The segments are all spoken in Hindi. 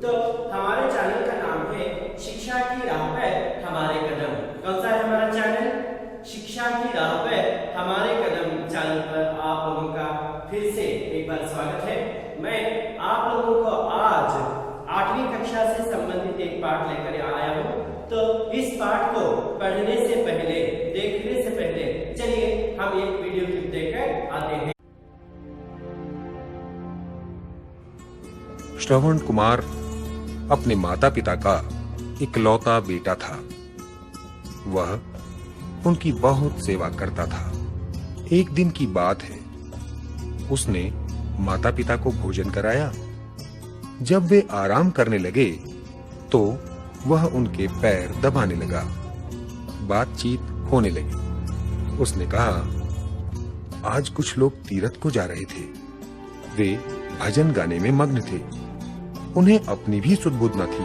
तो हमारे चैनल का नाम है शिक्षा की राह पे हमारे कदम। कौन सा है हमारा चैनल? शिक्षा की राह पे हमारे कदम चैनल पर आप लोगों का फिर से एक बार स्वागत है। मैं आप लोगों को आज 8वीं कक्षा से संबंधित एक पाठ लेकर आया हूँ। तो इस पाठ को पढ़ने से पहले, देखने से पहले चलिए हम एक वीडियो क्लिप देखकर आते हैं। श्रवण कुमार अपने माता पिता का इकलौता बेटा था। वह उनकी बहुत सेवा करता था। एक दिन की बात है, उसने माता पिता को भोजन कराया। जब वे आराम करने लगे तो वह उनके पैर दबाने लगा। बातचीत होने लगी। उसने कहा, आज कुछ लोग तीरथ को जा रहे थे। वे भजन गाने में मग्न थे। उन्हें अपनी भी सुध-बुध न थी।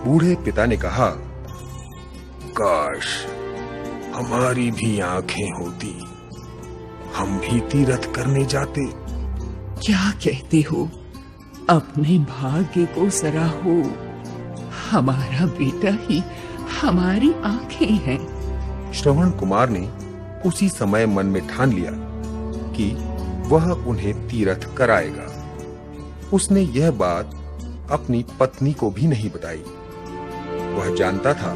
बूढ़े पिता ने कहा, काश हमारी भी आंखें होती, हम भी तीरथ करने जाते। क्या कहते हो? अपने भाग्य को सराहो। हमारा बेटा ही हमारी आंखें हैं। श्रवण कुमार ने उसी समय मन में ठान लिया कि वह उन्हें तीरथ कराएगा। उसने यह बात अपनी पत्नी को भी नहीं बताई। वह जानता था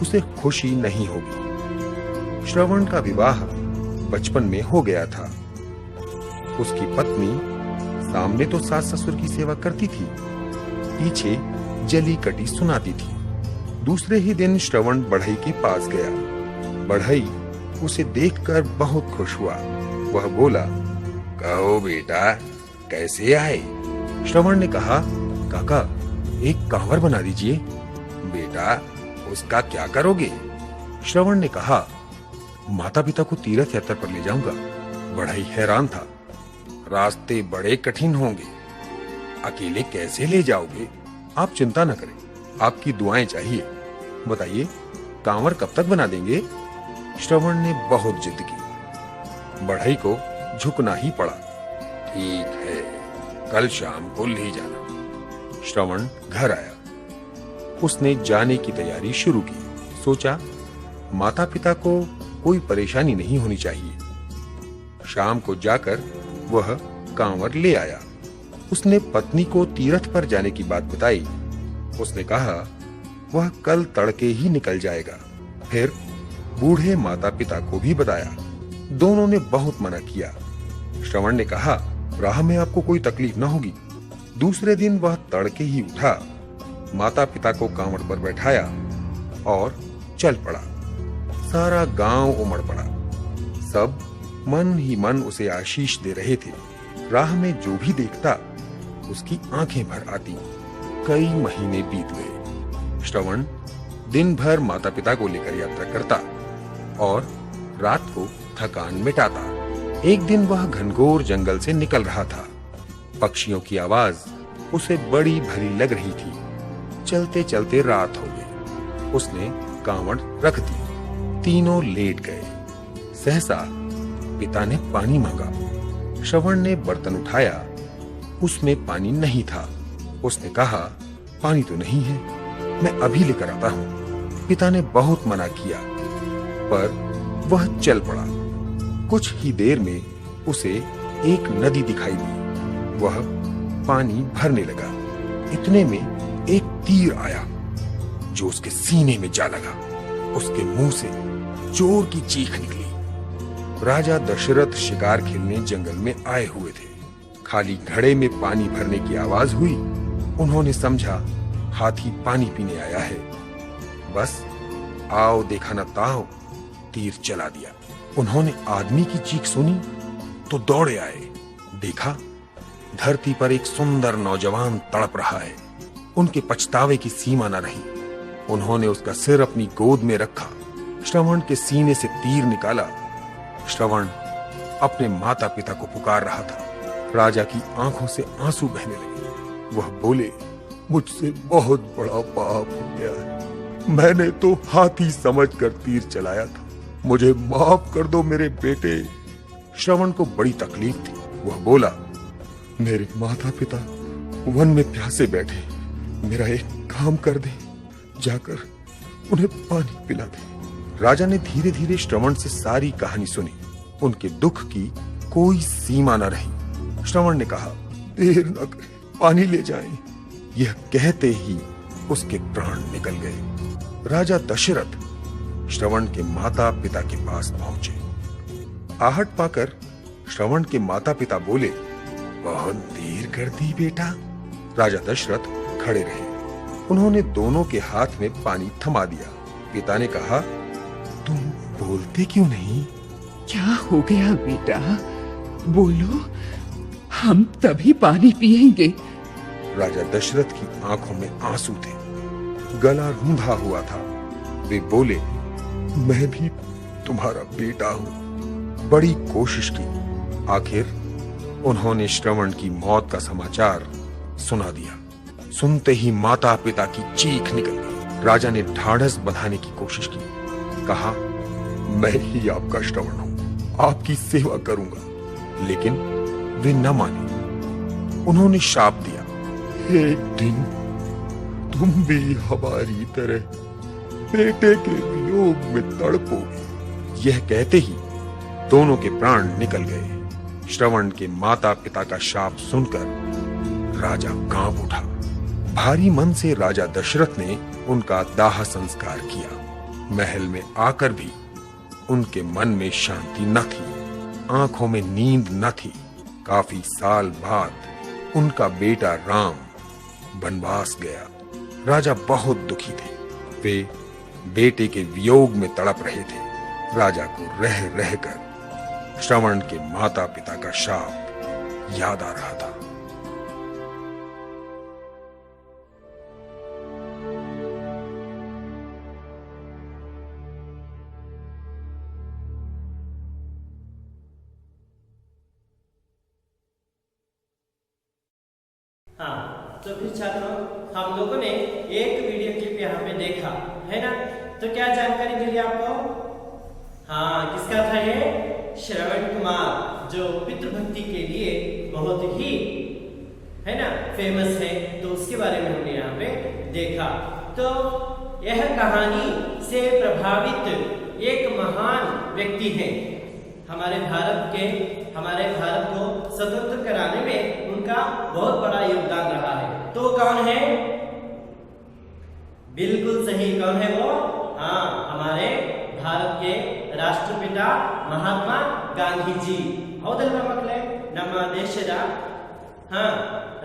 उसे खुशी नहीं होगी। श्रवण का विवाह बचपन में हो गया था। उसकी पत्नी सामने तो सास ससुर की सेवा करती थी, पीछे जली कटी सुनाती थी। दूसरे ही दिन श्रवण बढ़ई के पास गया। बढ़ई उसे देखकर बहुत खुश हुआ। वह बोला, कहो बेटा, कैसे आए? श्रवण ने कहा, काका एक कांवर बना दीजिए। बेटा उसका क्या करोगे? श्रवण ने कहा, माता पिता को तीर्थ यात्रा पर ले जाऊंगा। बढ़ई हैरान था। रास्ते बड़े कठिन होंगे, अकेले कैसे ले जाओगे? आप चिंता न करें, आपकी दुआएं चाहिए। बताइए कांवर कब तक बना देंगे? श्रवण ने बहुत जिद की। बढ़ई को झुकना ही पड़ा। ठीक है, कल शाम को ले जाना। श्रवण घर आया। उसने जाने की तैयारी शुरू की। सोचा, माता पिता को कोई परेशानी नहीं होनी चाहिए। शाम को जाकर वह कांवर ले आया। उसने पत्नी को तीरथ पर जाने की बात बताई। उसने कहा, वह कल तड़के ही निकल जाएगा। फिर बूढ़े माता पिता को भी बताया। दोनों ने बहुत मना किया। श्रवण ने कहा, राह में आपको कोई तकलीफ न होगी। दूसरे दिन वह तड़के ही उठा, माता पिता को कांवड़ पर बैठाया और चल पड़ा। सारा गांव उमड़ पड़ा। सब मन ही मन उसे आशीष दे रहे थे। राह में जो भी देखता उसकी आंखें भर आती। कई महीने बीत गए। श्रवण दिन भर माता पिता को लेकर यात्रा करता और रात को थकान मिटाता। एक दिन वह घनघोर जंगल से निकल रहा था। पक्षियों की आवाज उसे बड़ी भरी लग रही थी। चलते चलते रात हो गई। उसने कांवड़ रख दी। तीनों लेट गए। सहसा पिता ने पानी मांगा। श्रवण ने बर्तन उठाया। उसमें पानी नहीं था। उसने कहा, पानी तो नहीं है, मैं अभी लेकर आता हूँ। पिता ने बहुत मना किया, पर वह चल पड़ा। कुछ ही देर में उसे एक नदी दिखाई दी। वह पानी भरने लगा। इतने में एक तीर आया जो उसके सीने में जा लगा। उसके मुंह से जोर की चीख निकली। राजा दशरथ शिकार खेलने जंगल में आए हुए थे। खाली घड़े में पानी भरने की आवाज हुई। उन्होंने समझा हाथी पानी पीने आया है। बस आओ देखा न ताओ, तीर चला दिया। उन्होंने आदमी की चीख सुनी तो दौड़े आए। देखा धरती पर एक सुंदर नौजवान तड़प रहा है। उनके पछतावे की सीमा न रही। उन्होंने उसका सिर अपनी गोद में रखा। श्रवण के सीने से तीर निकाला। श्रवण अपने माता पिता को पुकार रहा था। राजा की आंखों से आंसू बहने लगे। वह बोले, मुझसे बहुत बड़ा पाप हो गया है। मैंने तो हाथी समझकर तीर चलाया था। मुझे माफ कर दो मेरे बेटे। श्रवण को बड़ी तकलीफ थी। वह बोला, मेरे माता पिता वन में प्यासे बैठे। मेरा एक काम कर दे, जाकर उन्हें पानी पिला दे। राजा ने धीरे धीरे श्रवण से सारी कहानी सुनी। उनके दुख की कोई सीमा न रही। श्रवण ने कहा, देर न करें, पानी ले जाएं। यह कहते ही उसके प्राण निकल गए। राजा दशरथ श्रवण के माता पिता के पास पहुंचे। आहट पाकर श्रवण के माता पिता बोले, बहुत देर कर दी बेटा। राजा दशरथ खड़े रहे। उन्होंने दोनों के हाथ में पानी थमा दिया। पिता ने कहा, तुम बोलते क्यों नहीं? क्या हो गया बेटा, बोलो, हम तभी पानी पिएंगे। राजा दशरथ की आंखों में आंसू थे। गला रूंधा हुआ था। वे बोले, मैं भी तुम्हारा बेटा हूं। बड़ी कोशिश की। आखिर उन्होंने श्रवण की मौत का समाचार सुना दिया। सुनते ही माता पिता की चीख निकल गई। राजा ने ढाढ़स बंधाने की कोशिश की। कहा, मैं ही आपका श्रवण हूं, आपकी सेवा करूंगा। लेकिन वे न माने। उन्होंने शाप दिया, एक दिन तुम भी हमारी तरह बेटे के वियोग में तड़पोगे। यह कहते ही दोनों के प्राण निकल गए। श्रवण के माता पिता का शाप सुनकर राजा कांप उठा। भारी मन से राजा दशरथ ने उनका दाह संस्कार किया। महल में आकर भी उनके मन में शांति न थी, आंखों में नींद न थी। काफी साल बाद उनका बेटा राम वनवास गया। राजा बहुत दुखी थे। वे बेटे के वियोग में तड़प रहे थे। राजा को रह रहकर श्रवण के माता पिता का शाप याद आ रहा था। हाँ, तो फिर छात्रों, हम लोगों ने एक वीडियो क्लिप यहाँ पे देखा है ना। तो क्या जानकारी मिली आपको? हाँ, किसका था ये? श्रवण कुमार, जो पितृभक्ति के लिए बहुत ही है ना फेमस है। तो उसके बारे में हमने यहाँ पे देखा। तो यह कहानी से प्रभावित एक महान व्यक्ति है। हमारे भारत को स्वतंत्र कराने में उनका बहुत बड़ा योगदान रहा है। तो कौन है? बिल्कुल सही, कौन है वो? हाँ, हमारे भारत के राष्ट्रपिता महात्मा गांधी जी। ಹೌದಲ್ವಾ ಮಕ್ಕಳೇ? ನಮ್ಮ ದೇಶದ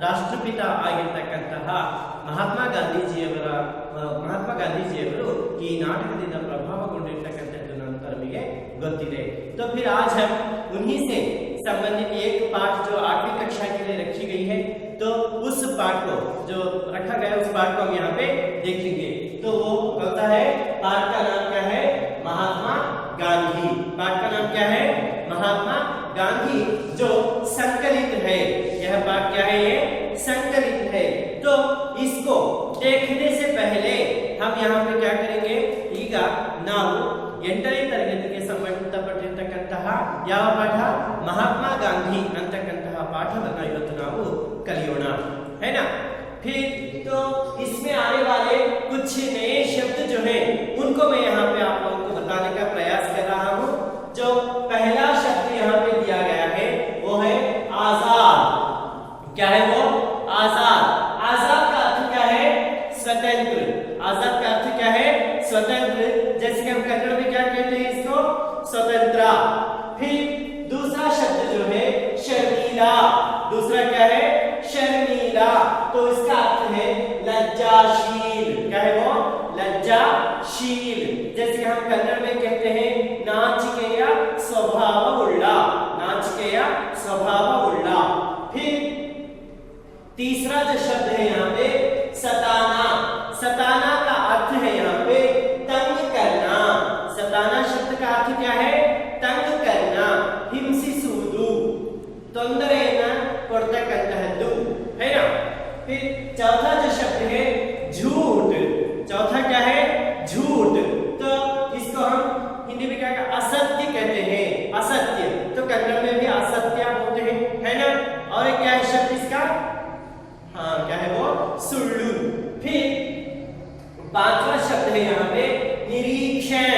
ರಾಷ್ಟ್ರಪಿತ ಆಗಿರತಕ್ಕಂತಹ ಮಹಾತ್ಮ ಗಾಂಧೀಜಿಯವರು ಈ ನಾಟಕದಿಂದ ಪ್ರಭಾವಗೊಂಡಿರತಕ್ಕಂಥದ್ದು ನಮಗೆ ಗೊತ್ತಿದೆ। तो फिर आज हम उन्हीं से संबंधित एक पाठ जो 8वीं कक्षा के लिए रखी गई है, तो उस पाठ को जो रखा गया उस पाठ को हम यहाँ पे देखेंगे। तो वो कहता है, पाठ का नाम क्या है? महात्मा गांधी। पाठ का नाम क्या है? महात्मा गांधी, जो संकलित है। यह पाठ क्या है? ये संकलित है। तो इसको देखने से पहले हम यहाँ पे क्या करेंगे? ಈಗ ನಾವು 8ನೇ ತರಗತಿಗೆ ಸಂಬಂಧಪಟ್ಟಿರತಕ್ಕಂತಹ ಯಾವ ಪಾಠ? ಮಹಾತ್ಮ ಗಾಂಧಿ ಅಂತಕ್ಕಂತಹ ಪಾಠವನ್ನು ಇವತ್ತು ನಾವು ಕಲಿಯೋಣ, है ना। फिर तो इसमें आने वाले कुछ नए शब्द जो है उनको मैं यहाँ पे आप लोगों को बताने का प्रयास कर रहा हूँ। जो पहला शब्द यहाँ पे दिया गया है वो है आजाद। क्या है वो? क्या है? शर्मीला। तो इसका अर्थ है लज्जाशील। क्या है वो? लज्जाशील। जैसे हम कन्नड़ में कहते हैं नाचिकेय स्वभावउल्ल, नाचिकेय स्वभावउल्ल। फिर तीसरा जो शब्द है यहाँ पे सताना। सताना का अर्थ है यहाँ पे तंग करना। सताना शब्द का अर्थ क्या है? तंग करना। हिंसिसुವುದು, ತೊಂದರೆಯನ್ನ ಕೊಡ್ತಕ್ಕಂತಹದ್ದು, है ना। फिर चौथा जो शब्द है झूठ। चौथा क्या है? झूठ। तो इसको हम हिंदी में क्या असत्य कहते हैं, असत्य। तो कन्नड़ में भी असत्य बोलते हैं, है ना। और क्या है शब्द इसका? हाँ, क्या है वो? सुल्लू। फिर पांचवा शब्द है यहाँ पे निरीक्षण।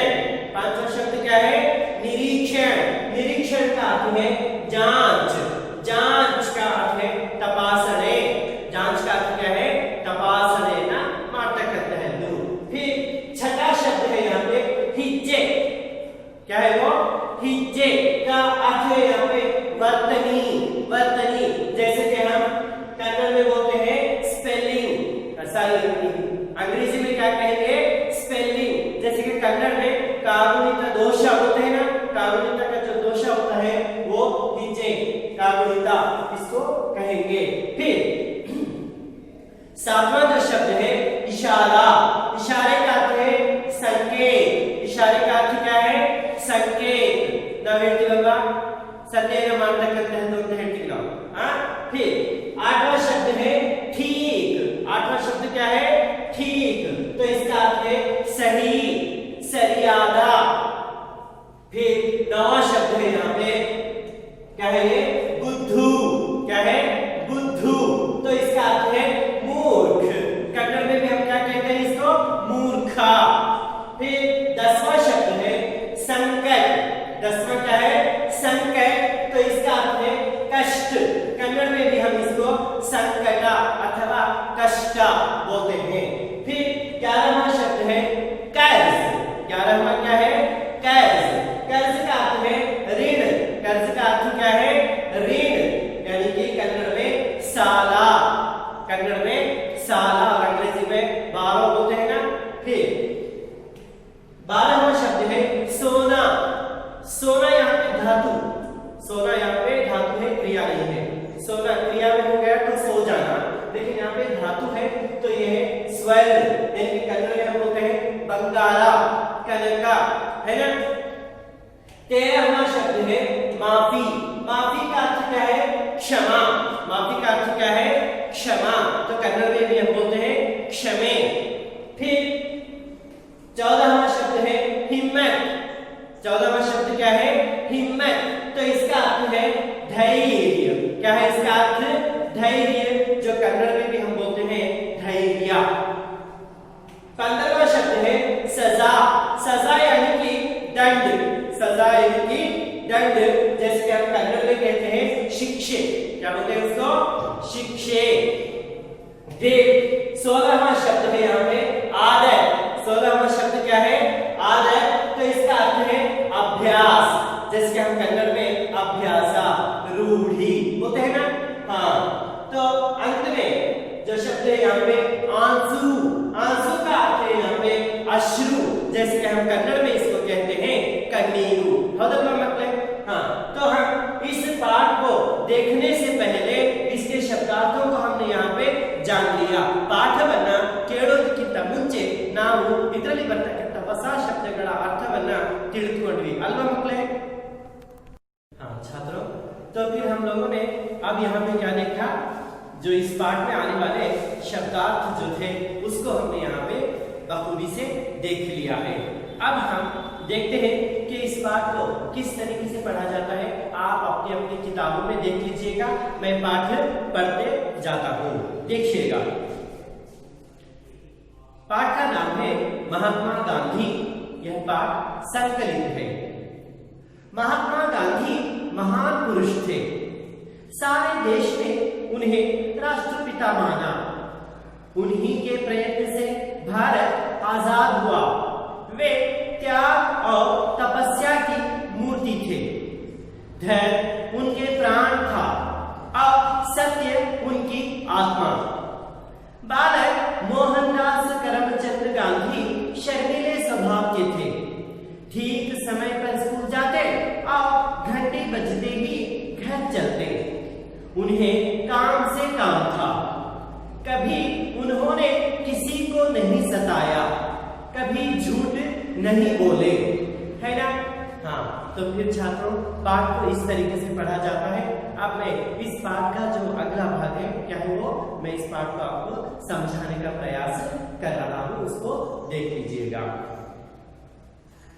पांचवा शब्द क्या है? निरीक्षण। निरीक्षण का अर्थ है जांच। जांच का अर्थ है तपासने। जांच का अर्थ क्या है? तपासने ना माटकतहल्लु। फिर छठा शब्द है यहाँ पे हिज्जे। क्या है वो? हिज्जे का अर्थ है यहाँ पे वर्तनी। वर्तनी जैसे कि हम कन्नड़ में बोलते हैं स्पेलिंग, अंग्रेजी में क्या कहेंगे? स्पेलिंग। जैसे कि कन्नड़ में कागुणित दोषा होते हैं ना, कागुणित का जो दोषा होता है वो हिज्जे, कागुणिता इसको कहेंगे। फिर सातवां जो शब्द है इशारा। इशारे का अर्थ है संकेत। इशारे का अर्थ क्या है? संकेत। ना ಹೇಳ್ತೀವಲ್ವಾ? ಸನ್ನೆಯನ್ನು ಮಾಡತಕ್ಕಂತಹದ್ದು ಅಂತ ಹೇಳ್ತೀವಿ ನಾವು। फिर आठवां शब्द है ठीक। आठवां शब्द क्या है? ठीक। तो इसका अर्थ है सही, सरियादा। फिर नौवां शब्द है यहाँ पे क्या है? ये बुद्धू। क्या है? बुद्धू। तो इसका अर्थ है मूर्ख। कन्नड़ में भी हम क्या कहते हैं इसको? मूर्खा। फिर 10वां शब्द है संकट। 10वां क्या है? संकट। तो इसका अर्थ है कष्ट। कन्नड़ में भी हम इसको संकट अथवा कष्ट बोलते हैं। फिर 11वां शब्द है कर्ज। 11वां क्या है? कर्ज। कर्ज का अर्थ है ऋण। कर्ज का अर्थ क्या है? ऋण। यानी कि कन्नड़ में साला। कन्नड़ में साला और अंग्रेजी में बारो बोलते हैं ना। फिर 12वां शब्द है सोना। सोना यहाँ पे धातु। सोना यहाँ पे धातु है, क्रिया नहीं है। सोना क्रिया में हो गया तो सो जाना, लेकिन यहाँ पे धातु है तो ये है स्वर्ण। यानी कन्नड़ में हम बोलते हैं बंगारा, कनका, है ना। 13वां शब्द है माफी। माफी का अर्थ क्या है? क्षमा। माफी का अर्थ क्या है? क्षमा। तो कन्नड़ में भी हम बोलते हैं क्षमे। फिर 14वां शब्द है हिम्मत। 14वां शब्द क्या है? हिम्मत। तो इसका अर्थ है धैर्य। क्या है इसका अर्थ? धैर्य, जो कन्नड़ में भी हम बोलते हैं धैर्य। 15वां शब्द है सजा। सजा यानी कि दंड। सजा यानी कि दंड। जैसे कि हम कन्नड़ में कहते हैं शिक्षे। क्या बोलते हैं उसको? शिक्षे। फिर 16वां शब्द है यहाँ पे आदर। 16वां शब्द क्या है? आदर। तो इसका अर्थ है अभ्यास। जैसे कि हम कन्नड़ में अभ्यासा, रूढ़ी बोलते हैं ना। हाँ, तो अंत में जो शब्द है यहाँ पे आंसू। आंसू का अर्थ है यहाँ पे अश्रु। जैसे कि हम कन्नड़ में इसको कहते हैं कन्नीरू। हाँ, तो हम इस पाठ को देखने से पहले इसके शब्दार्थों को हमने यहाँ पे जान लिया। ಪಾಠವನ್ನ ಕೇಳೋದಕ್ಕಿಂತ ಮುಂಚೆ ನಾವು ಇದರಲ್ಲಿ ಬರ್ತಕ್ಕಂತ ಹೊಸ ಶಬ್ದಗಳ ಅರ್ಥವನ್ನ ತಿಳಿದುಕೊಂಡ್ವಿ ಅಲ್ವಾ ಮಕ್ಕಳೇ? हाँ छात्रों, तो फिर हम लोगों ने अब यहाँ पे क्या देखा? जो इस पाठ में आने वाले शब्दार्थ जो थे उसको हमने यहाँ पे बखूबी से देख लिया है। अब हम देखते हैं कि इस पाठ को किस तरीके से पढ़ा जाता है। आप अपनी अपनी किताबों में देख लीजिएगा, मैं पाठ पढ़ते जाता हूँ, देखिएगा। पाठ का नाम है महात्मा गांधी। यह पाठ संकलित है। महात्मा गांधी महान पुरुष थे। सारे देश ने उन्हें राष्ट्रपिता माना। उन्हीं के प्रयत्न से भारत आजाद हुआ। वे त्याग और तपस्या की मूर्ति थे। धैर्य उनके प्राण था। और सत्य उनकी आत्मा। बालक मोहनदास करमचंद गांधी शर्मीले स्वभाव के थे। ठीक समय पर स्कूल जाते और घंटे बजते ही घर चलते। उन्हें काम से काम था। कभी उन्होंने किसी को नहीं सताया, कभी झूठ नहीं बोले, है ना। हाँ, तो फिर छात्रों पाठ को इस तरीके से पढ़ा जाता है। अब मैं इस पाठ का जो अगला भाग है क्या है वो मैं इस पाठ को आपको समझाने का प्रयास कर रहा हूँ, उसको देख लीजिएगा।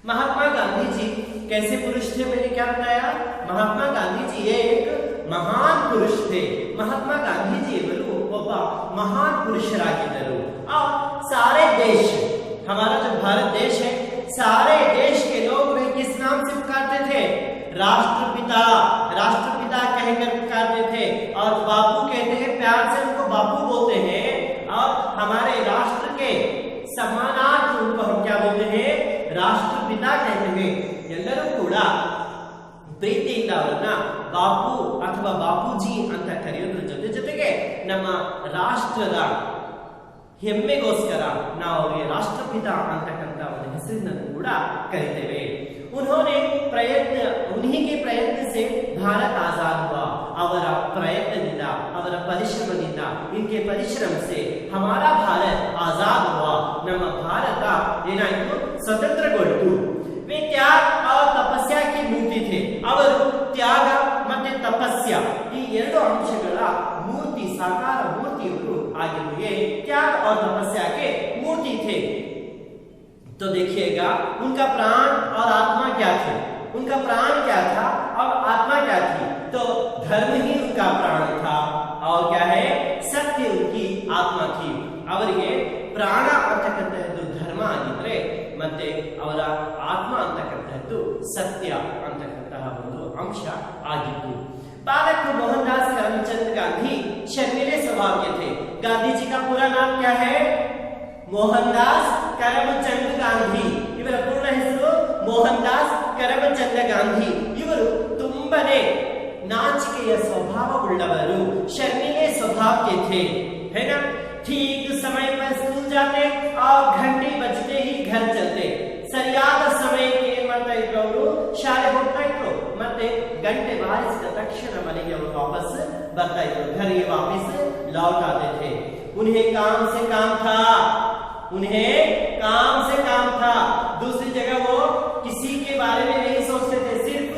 महात्मा गांधी जी कैसे पुरुष थे, मैंने क्या बताया। महात्मा गांधी जी एक महान पुरुष थे। महात्मा गांधी जी ಒಬ್ಬ महान पुरुषरागिದ್ದರು। और सारे देश, हमारा जो भारत देश है, सारे देश के लोग वे किस नाम से पुकारते थे, राष्ट्रपिता, राष्ट्रपिता कहकर पुकारते थे। और बापू कहते हैं, प्यार से उनको बापू बोलते हैं। और हमारे राष्ट्र के सम्मानार्थ उनको हम क्या बोलते हैं, राष्ट्रपिता कहते हैं। ಎಲ್ಲರೂ ಕೂಡ ಪ್ರೀತಿಯಿಂದ ಅವರನ್ನ ಬಾಪು ಅಥವಾ ಬಾಪೂಜಿ ಅಂತ ಕರೆಯೋದ್ರ ಜೊತೆ ಜೊತೆಗೆ ನಮ್ಮ ರಾಷ್ಟ್ರದ ಹೆಮ್ಮೆಗೋಸ್ಕರ ನಾವು ಅವರಿಗೆ ರಾಷ್ಟ್ರಪಿತ ಅಂತಕ್ಕಂಥ ಒಂದು ಹೆಸರಿನನ್ನು ಕೂಡ ಕರೀತೇವೆ। उन्होंने प्रयत्न, उन्हीं के प्रयत्न से भारत आजाद हुआ। ಅವರ ಪ್ರಯತ್ನದಿಂದ, ಅವರ ಪರಿಶ್ರಮದಿಂದ, इनके परिश्रम से हमारा भारत आजाद हुआ। ನಮ್ಮ ಭಾರತ ಏನಾಯಿತು, ಸ್ವತಂತ್ರಗೊಂಡು। वे त्याग और तपस्या की मूर्ति थे। ಅವರು ತ್ಯಾಗ ಮತ್ತೆ ತಪಸ್ಯ ಈ ಎರಡು ಅಂಶಗಳ मूर्ति, साकार मूर्तियವರು ಆಗಿರುವೆ। त्याग और तपस्या के मूर्ति थे। तो देखिएगा उनका प्राण और आत्मा क्या थे, उनका प्राण क्या था और आत्मा क्या थी। तो धर्म ही उनका प्राण था और क्या है, सत्य उनकी आत्मा थी। ಅವರಿಗೆ ಪ್ರಾಣ ಅಂತಕ್ಕಂತಹದ್ದು ಧರ್ಮ ಆಗಿದ್ರೆ ಮತ್ತೆ ಅವರ ಆತ್ಮ ಅಂತಕ್ಕಂತಹದ್ದು ಸತ್ಯ ಅಂತಕ್ಕಂತಹ ಒಂದು ಅಂಶ ಆಗಿತ್ತು। बालक मोहनदास करमचंद गांधी शर्मीले स्वभाव के थे। गांधी जी का पूरा नाम क्या है, मोहनदास करमचंद गांधी। ಇವರ ಪೂರ್ಣ ಹೆಸರು ಮೋಹನದಾಸ್ ಕರಮಚಂದ ಗಾಂಧಿ। ಇವರು ತುಂಬನೇ ನಾಚಿಕೆಯ ಸ್ವಭಾವವುಳ್ಳವರು, ಶರ್ಮಿಲೆ स्वभाव के थे, है ना। ठीक समय पर स्कूल जाते और घंटे बजते ही घर चलते। ಸರಿಯಾದ ಸಮಯಕ್ಕೆ ಏನು ಮಾಡ್ತಾ ಇದ್ರು, ಅವರು ಶಾಲೆ ಹೋಗ್ತಾ ಇದ್ರು ಮತ್ತೆ ಗಂಟೆ ಬಾರಿಸಿದ ತಕ್ಷಣ ಮನೆಗೆ ಅವರು ವಾಪಸ್ ಬರ್ತಾ ಇದ್ರು, घर ये वापस लौट आते थे। उन्हें काम से काम था, उन्हें काम से काम था। दूसरी जगह वो किसी के बारे में नहीं सोचते थे, सिर्फ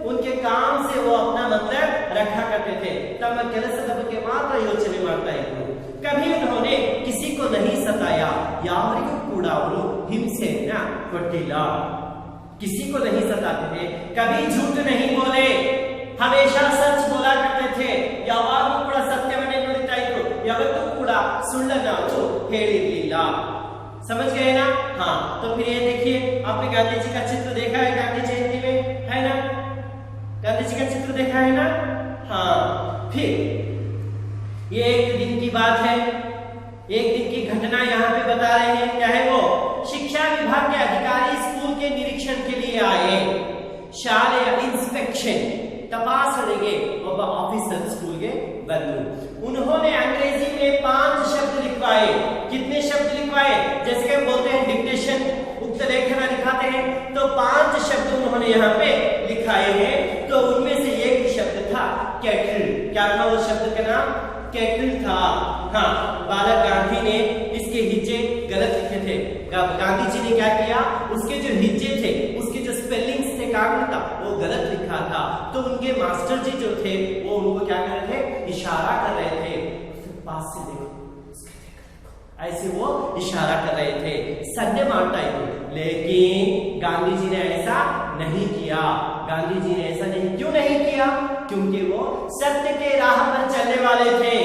उनके काम से वो अपना मतलब रखा करते थे। तब ಕೆಲಸದ ಬಗ್ಗೆ ಮಾತ್ರ ಯೋಚನೆ ಮಾಡ್ತಾ ಇದ್ರು। कभी उन्होंने किसी को नहीं सताया, ಯಾವರಿಗೂ ಕೂಡ ಅವರು ಹಿಂಸೆಯನ್ನ ಕೊಟ್ಟಿಲ್ಲ, किसी को नहीं सताते थे। कभी झूठ नहीं बोले, हमेशा सच बोला करते थे। ಯಾವಾಗಲೂ ಕೂಡ ಸತ್ಯವನ್ನೇ ನುಡಿತಾ ಇದ್ರು, ಯಾವತ್ತೂ ಕೂಡ ಸುಳ್ಳನ್ನ ಅವರು ಹೇಳಿರಲಿಲ್ಲ। समझ गए ना। हाँ, तो फिर ये देखिए, आपने गांधी जी का चित्र देखा है गांधी जयंती में, है ना। गांधी जी का चित्र देखा है ना। हाँ, फिर ये एक दिन की बात है, एक दिन की घटना यहाँ पे बता रहे हैं। क्या है वो, शिक्षा विभाग के अधिकारी स्कूल के निरीक्षण के लिए आए। शालेय इंस्पेक्शन तपासणೆಗೆ ಒಬ್ಬ ಆಫೀಸರ್ ಸ್ಕೂಲ್ಗೆ ಬಂದರು। उन्होंने अंग्रेजी में 5 शब्द लिखवाए। कितने शब्द लिखवाए, जैसे कि बोलते हैं डिक्टेशन, उक्त लेखन लिखाते हैं, तो 5 शब्द उन्होंने यहाँ पे लिखाए हैं। तो उनमें से एक शब्द था कैटल। क्या था वो शब्द का नाम, कैटल था। हाँ, बालक गांधी ने इसके हिज्जे गलत लिखे थे। गांधी जी ने क्या किया, उसके जो हिज्जे थे, उसके जो स्पेलिंग्स थे, कागज था, वो गलत लिखा था। तो उनके मास्टर जी जो थे वो उनको क्या कर रहे थे, इशारा कर रहे थे, पास से देखो, ऐसे वो इशारा कर रहे थे, सन्ने मारता है। लेकिन गांधी जी ने ऐसा नहीं किया। गांधी जी ने ऐसा नहीं, क्यों नहीं किया, क्योंकि वो सत्य के राह पर चलने वाले थे,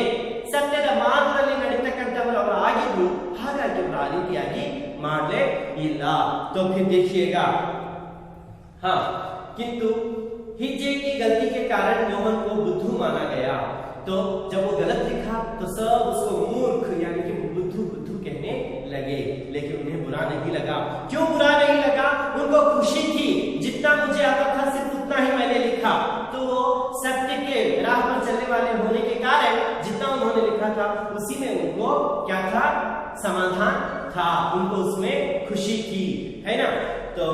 ಸತ್ಯದ ಮಾರ್ಗದಲ್ಲಿ ನಡೀತಕ್ಕಂಥವರು ಅವರು ಆಗಿದ್ರು। ಹಾಗಾಗಿ ಅವರು ಆ ರೀತಿಯಾಗಿ ಮಾಡಲೇ ಇಲ್ಲ। तो फिर देखिएगा, हाँ, किंतु हिज्जे की गलती के कारण मोहन को बुद्धू माना गया। तो जब वो गलत लिखा तो सब उसको मूर्ख यानी कि बुद्धू बुद्धू कहने लगे, लेकिन उन्हें बुरा नहीं लगा। क्यों बुरा नहीं लगा, उनको खुशी थी, जितना मुझे आता था सिर्फ उतना ही मैंने लिखा। तो वो सत्य के राह पर चलने वाले होने था, उसी में उनको क्या था, समाधान था, उनको उसमें खुशी थी, है ना। तो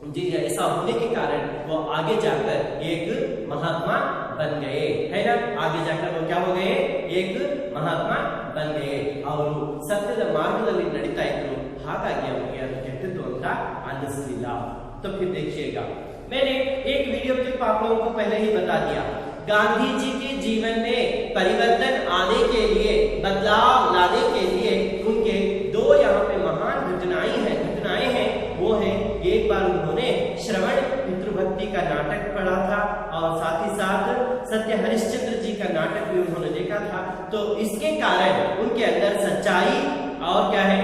जी ऐसा होने के कारण वो आगे जाकर एक महात्मा बन गए, है ना। आगे जाकर वो क्या हो गए, एक महात्मा बन गए और सत्यದ ಮಾರ್ಗದಲ್ಲಿ ನಡೀತಾ ಇದ್ರು। ಹಾಗಾಗಿ ಅವರಿಗೆ ಅದು ಕೆಟ್ಟದ್ದು ಅಂತ ಅನ್ನಿಸಲಿಲ್ಲ। तो फिर देखिएगा, मैंने एक वीडियो क्लिप आप लोगों को पहले ही बता दिया। गांधी जी के जीवन में परिवर्तन आने के लिए, बदलाव लाने के लिए उनके दो यहाँ पे महान घटनाएं हैं। वो है, एक बार उन्होंने श्रवण पितृभक्ति का नाटक पढ़ा था और साथ ही साथ सत्य हरिश्चंद्र जी का नाटक भी उन्होंने देखा था। तो इसके कारण उनके अंदर सच्चाई और क्या है,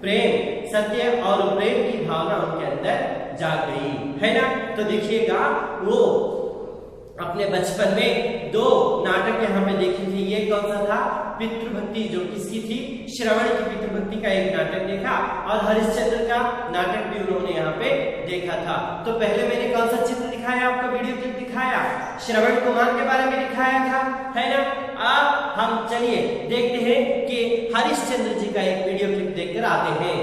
प्रेम, सत्य और प्रेम की भावना उनके अंदर जाग गई, है ना। तो देखिएगा, वो अपने बचपन में दो नाटक यहाँ पे देखे थे। ये कौन सा था, पितृभक्ति, जो किसकी थी, श्रवण की पितृभक्ति का एक नाटक देखा और हरिश्चंद्र का नाटक भी उन्होंने यहाँ पे देखा था। तो पहले मैंने कौन सा चित्र दिखाया आपको, वीडियो क्लिप दिखाया, श्रवण कुमार के बारे में दिखाया था, है ना। अब हम चलिए देखते हैं कि हरिश्चंद्र जी का एक वीडियो क्लिप देखकर आते हैं।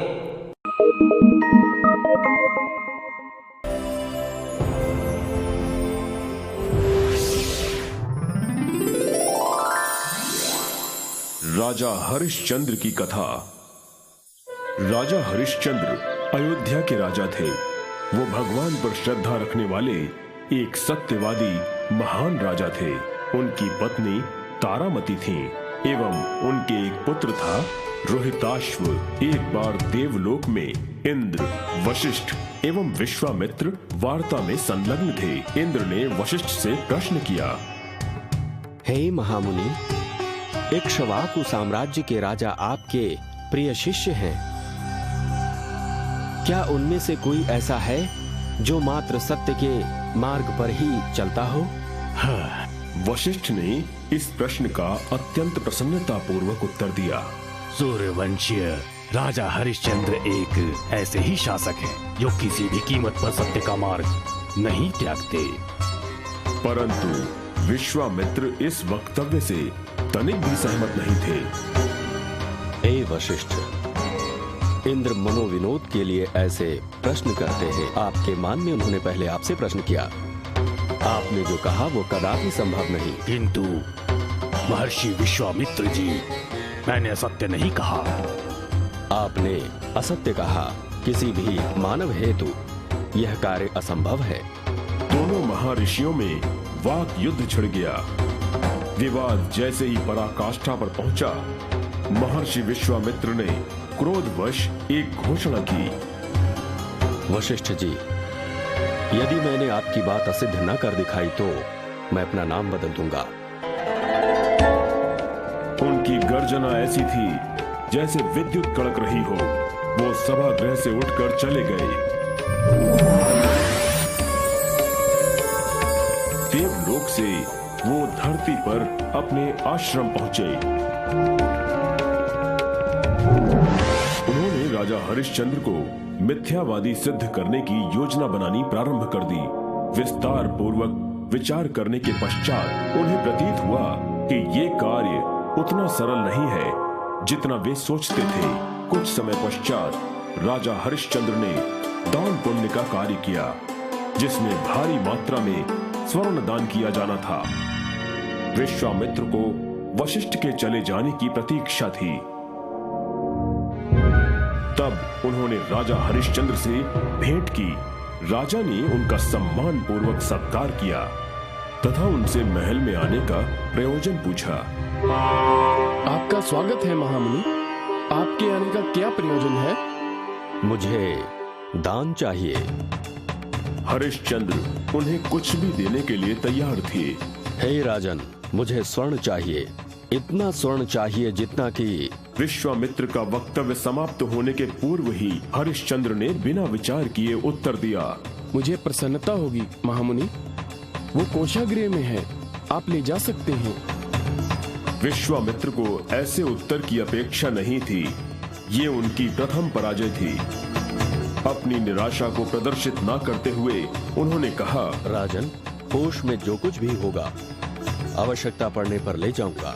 राजा हरिश्चंद्र की कथा। राजा हरिश्चंद्र अयोध्या के राजा थे। वो भगवान पर श्रद्धा रखने वाले एक सत्यवादी महान राजा थे। उनकी पत्नी तारामती थी एवं उनके एक पुत्र था रोहिताश्व। एक बार देवलोक में इंद्र, वशिष्ठ एवं विश्वामित्र वार्ता में संलग्न थे। इंद्र ने वशिष्ठ से प्रश्न किया, हे महामुनि, इक्ष्वाकु साम्राज्य के राजा आपके प्रिय शिष्य हैं। क्या उनमें से कोई ऐसा है जो मात्र सत्य के मार्ग पर ही चलता हो? हाँ। वशिष्ठ ने इस प्रश्न का अत्यंत प्रसन्नता पूर्वक उत्तर दिया। सूर्यवंशीय राजा हरिश्चंद्र एक ऐसे ही शासक हैं जो किसी भी कीमत पर सत्य का मार्ग नहीं त्यागते। परंतु विश्वामित्र इस वक्तव्य से तनिक भी सहमत नहीं थे। हे वशिष्ठ, इंद्र मनोविनोद के लिए ऐसे प्रश्न करते हैं। आपके मान में उन्होंने पहले आपसे प्रश्न किया। आपने जो कहा वो कदापि संभव नहीं। किंतु महर्षि विश्वामित्र जी, मैंने असत्य नहीं कहा। आपने असत्य कहा। किसी भी मानव हेतु यह कार्य असंभव है। दोनों महर्षियों में वाक युद्ध छिड़ गया। विवाद जैसे ही पराकाष्ठा पर पहुंचा, महर्षि विश्वामित्र ने क्रोधवश एक घोषणा की। वशिष्ठ जी, यदि मैंने आपकी बात असिद्ध न कर दिखाई तो मैं अपना नाम बदल दूंगा। उनकी गर्जना ऐसी थी जैसे विद्युत कड़क रही हो। वो सभागृह से उठकर चले गए। देवलोक से वो धरती पर अपने आश्रम पहुंचे। उन्होंने राजा हरिश्चंद्र को मिथ्यावादी सिद्ध करने की योजना बनानी प्रारंभ कर दी। विस्तार पूर्वक विचार करने के पश्चात उन्हें प्रतीत हुआ कि ये कार्य उतना सरल नहीं है जितना वे सोचते थे। कुछ समय पश्चात राजा हरिश्चंद्र ने दान पुण्य का कार्य किया, जिसमें भारी मात्रा में स्वर्ण दान किया जाना था। विश्वामित्र को वशिष्ठ के चले जाने की प्रतीक्षा थी। तब उन्होंने राजा हरिश्चंद्र से भेंट की। राजा ने उनका सम्मान पूर्वक सत्कार किया तथा उनसे महल में आने का प्रयोजन पूछा। आपका स्वागत है महामुनि। आपके आने का क्या प्रयोजन है? मुझे दान चाहिए। हरिश्चंद्र उन्हें कुछ भी देने के लिए तैयार थे। हे राजन, मुझे स्वर्ण चाहिए। इतना स्वर्ण चाहिए जितना कि विश्वामित्र का वक्तव्य समाप्त होने के पूर्व ही हरिश्चंद्र ने बिना विचार किए उत्तर दिया। मुझे प्रसन्नता होगी महामुनि। वो कोषागृह में है, आप ले जा सकते हैं। विश्वामित्र को ऐसे उत्तर की अपेक्षा नहीं थी। ये उनकी प्रथम पराजय थी। अपनी निराशा को प्रदर्शित न करते हुए उन्होंने कहा, राजन, कोष में जो कुछ भी होगा आवश्यकता पड़ने पर ले जाऊंगा।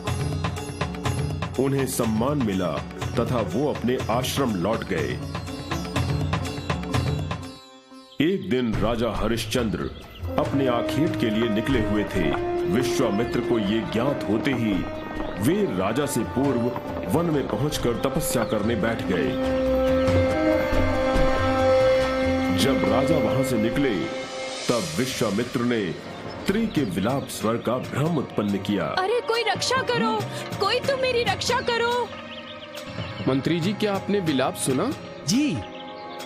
उन्हें सम्मान मिला तथा वो अपने आश्रम लौट गए। एक दिन राजा हरिश्चंद्र अपने आखेट के लिए निकले हुए थे। विश्वामित्र को ये ज्ञात होते ही वे राजा से पूर्व वन में पहुंचकर तपस्या करने बैठ गए। जब राजा वहां से निकले तब विश्वामित्र ने स्त्री के विलाप स्वर का भ्रम उत्पन्न किया। अरे कोई रक्षा करो, कोई तो मेरी रक्षा करो। मंत्री जी, क्या आपने विलाप सुना? जी।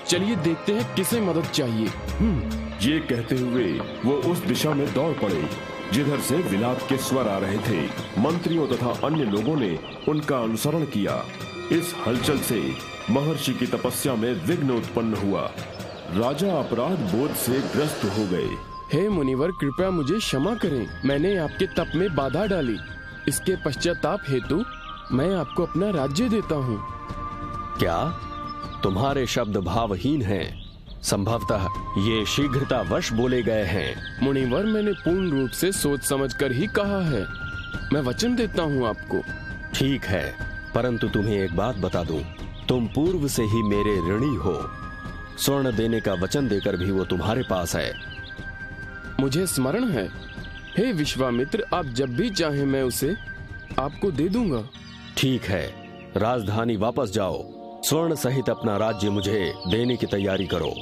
चलिए देखते हैं किसे मदद चाहिए। ये कहते हुए वो उस दिशा में दौड़ पड़े जिधर से विलाप के स्वर आ रहे थे। मंत्रियों तथा अन्य लोगों ने उनका अनुसरण किया। इस हलचल से महर्षि की तपस्या में विघ्न उत्पन्न हुआ। राजा अपराध बोध से ग्रस्त हो गए। हे मुनिवर, कृपया मुझे क्षमा करें, मैंने आपके तप में बाधा डाली। इसके पश्चाताप हेतु मैं आपको अपना राज्य देता हूँ। क्या तुम्हारे शब्द भावहीन हैं? संभवतः ये शीघ्रतावश बोले गए हैं। मुनिवर, मैंने पूर्ण रूप से सोच समझकर ही कहा है। मैं वचन देता हूँ आपको। ठीक है, परंतु तुम्हें एक बात बता दूं, तुम पूर्व से ही मेरे ऋणी हो। स्वर्ण देने का वचन देकर भी वो तुम्हारे पास है। मुझे स्मरण है। हे विश्वामित्र, आप जब भी चाहें मैं उसे आपको दे दूंगा। ठीक है, राजधानी वापस जाओ। स्वर्ण सहित अपना राज्य मुझे देने की तैयारी करो।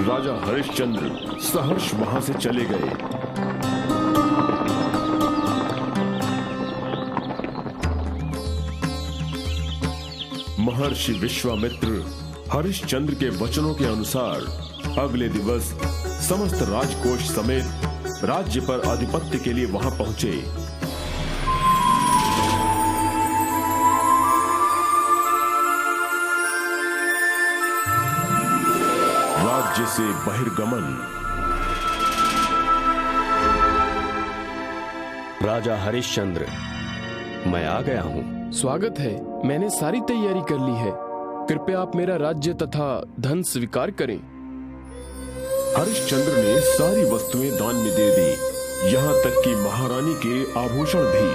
राजा हरिश्चंद्र सहर्ष वहां से चले गए। महर्षि विश्वामित्र हरिश्चंद्र के वचनों के अनुसार अगले दिवस समस्त राजकोष समेत राज्य पर आधिपत्य के लिए वहां पहुंचे। राज्य से बहिर्गमन। राजा हरिश्चंद्र, मैं आ गया हूँ। स्वागत है। मैंने सारी तैयारी कर ली है। कृपया आप मेरा राज्य तथा धन स्वीकार करें। हरिश्चंद्र ने सारी वस्तुएं दान में दे दी, यहाँ तक कि महारानी के आभूषण भी।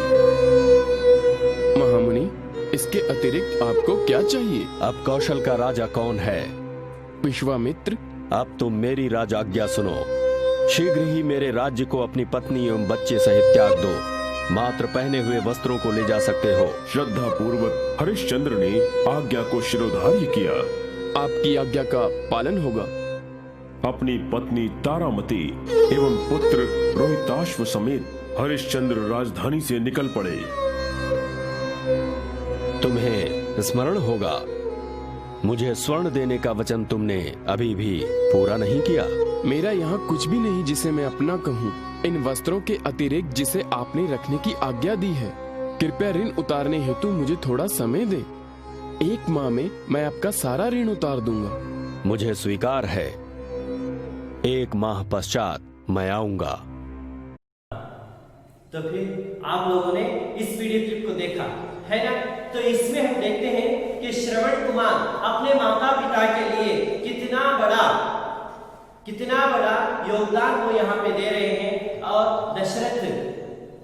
महामुनि, इसके अतिरिक्त आपको क्या चाहिए? अब कौशल का राजा कौन है? विश्वामित्र। अब तुम मेरी राजाज्ञा सुनो। शीघ्र ही मेरे राज्य को अपनी पत्नी एवं बच्चे सहित त्याग दो। मात्र पहने हुए वस्त्रों को ले जा सकते हो। श्रद्धा पूर्वक हरिश्चंद्र ने आज्ञा को शिरोधार्य किया। आपकी आज्ञा का पालन होगा। अपनी पत्नी तारामती एवं पुत्र रोहिताश्व समेत हरिश्चंद्र राजधानी से निकल पड़े। तुम्हें स्मरण होगा, मुझे स्वर्ण देने का वचन तुमने अभी भी पूरा नहीं किया। मेरा यहाँ कुछ भी नहीं जिसे मैं अपना कहूँ। इन वस्त्रों के अतिरिक्त जिसे आपने रखने की आज्ञा दी है, कृपया ऋण उतारने हेतु मुझे थोड़ा समय दे। 1 माह में मैं आपका सारा ऋण उतार दूंगा। मुझे स्वीकार है। 1 माह पश्चात मैं आऊंगा। तो फिर आप लोगों ने इस वीडियो क्लिप को देखा है ना? तो इसमें हम देखते हैं कि श्रवण कुमार अपने माता पिता के लिए कितना बड़ा योगदान वो यहाँ पे दे रहे हैं। और दशरथ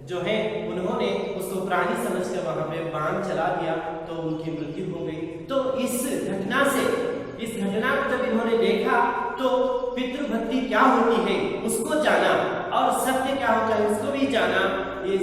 जो है उन्होंने उसको प्राणी समझकर वहां पे बाण चला दिया तो उनकी मृत्यु हो गई। तो इस घटना को जब इन्होंने देखा तो पितृभक्ति क्या होती है उसको जाना और सत्य क्या होता है उसको भी जाना। ये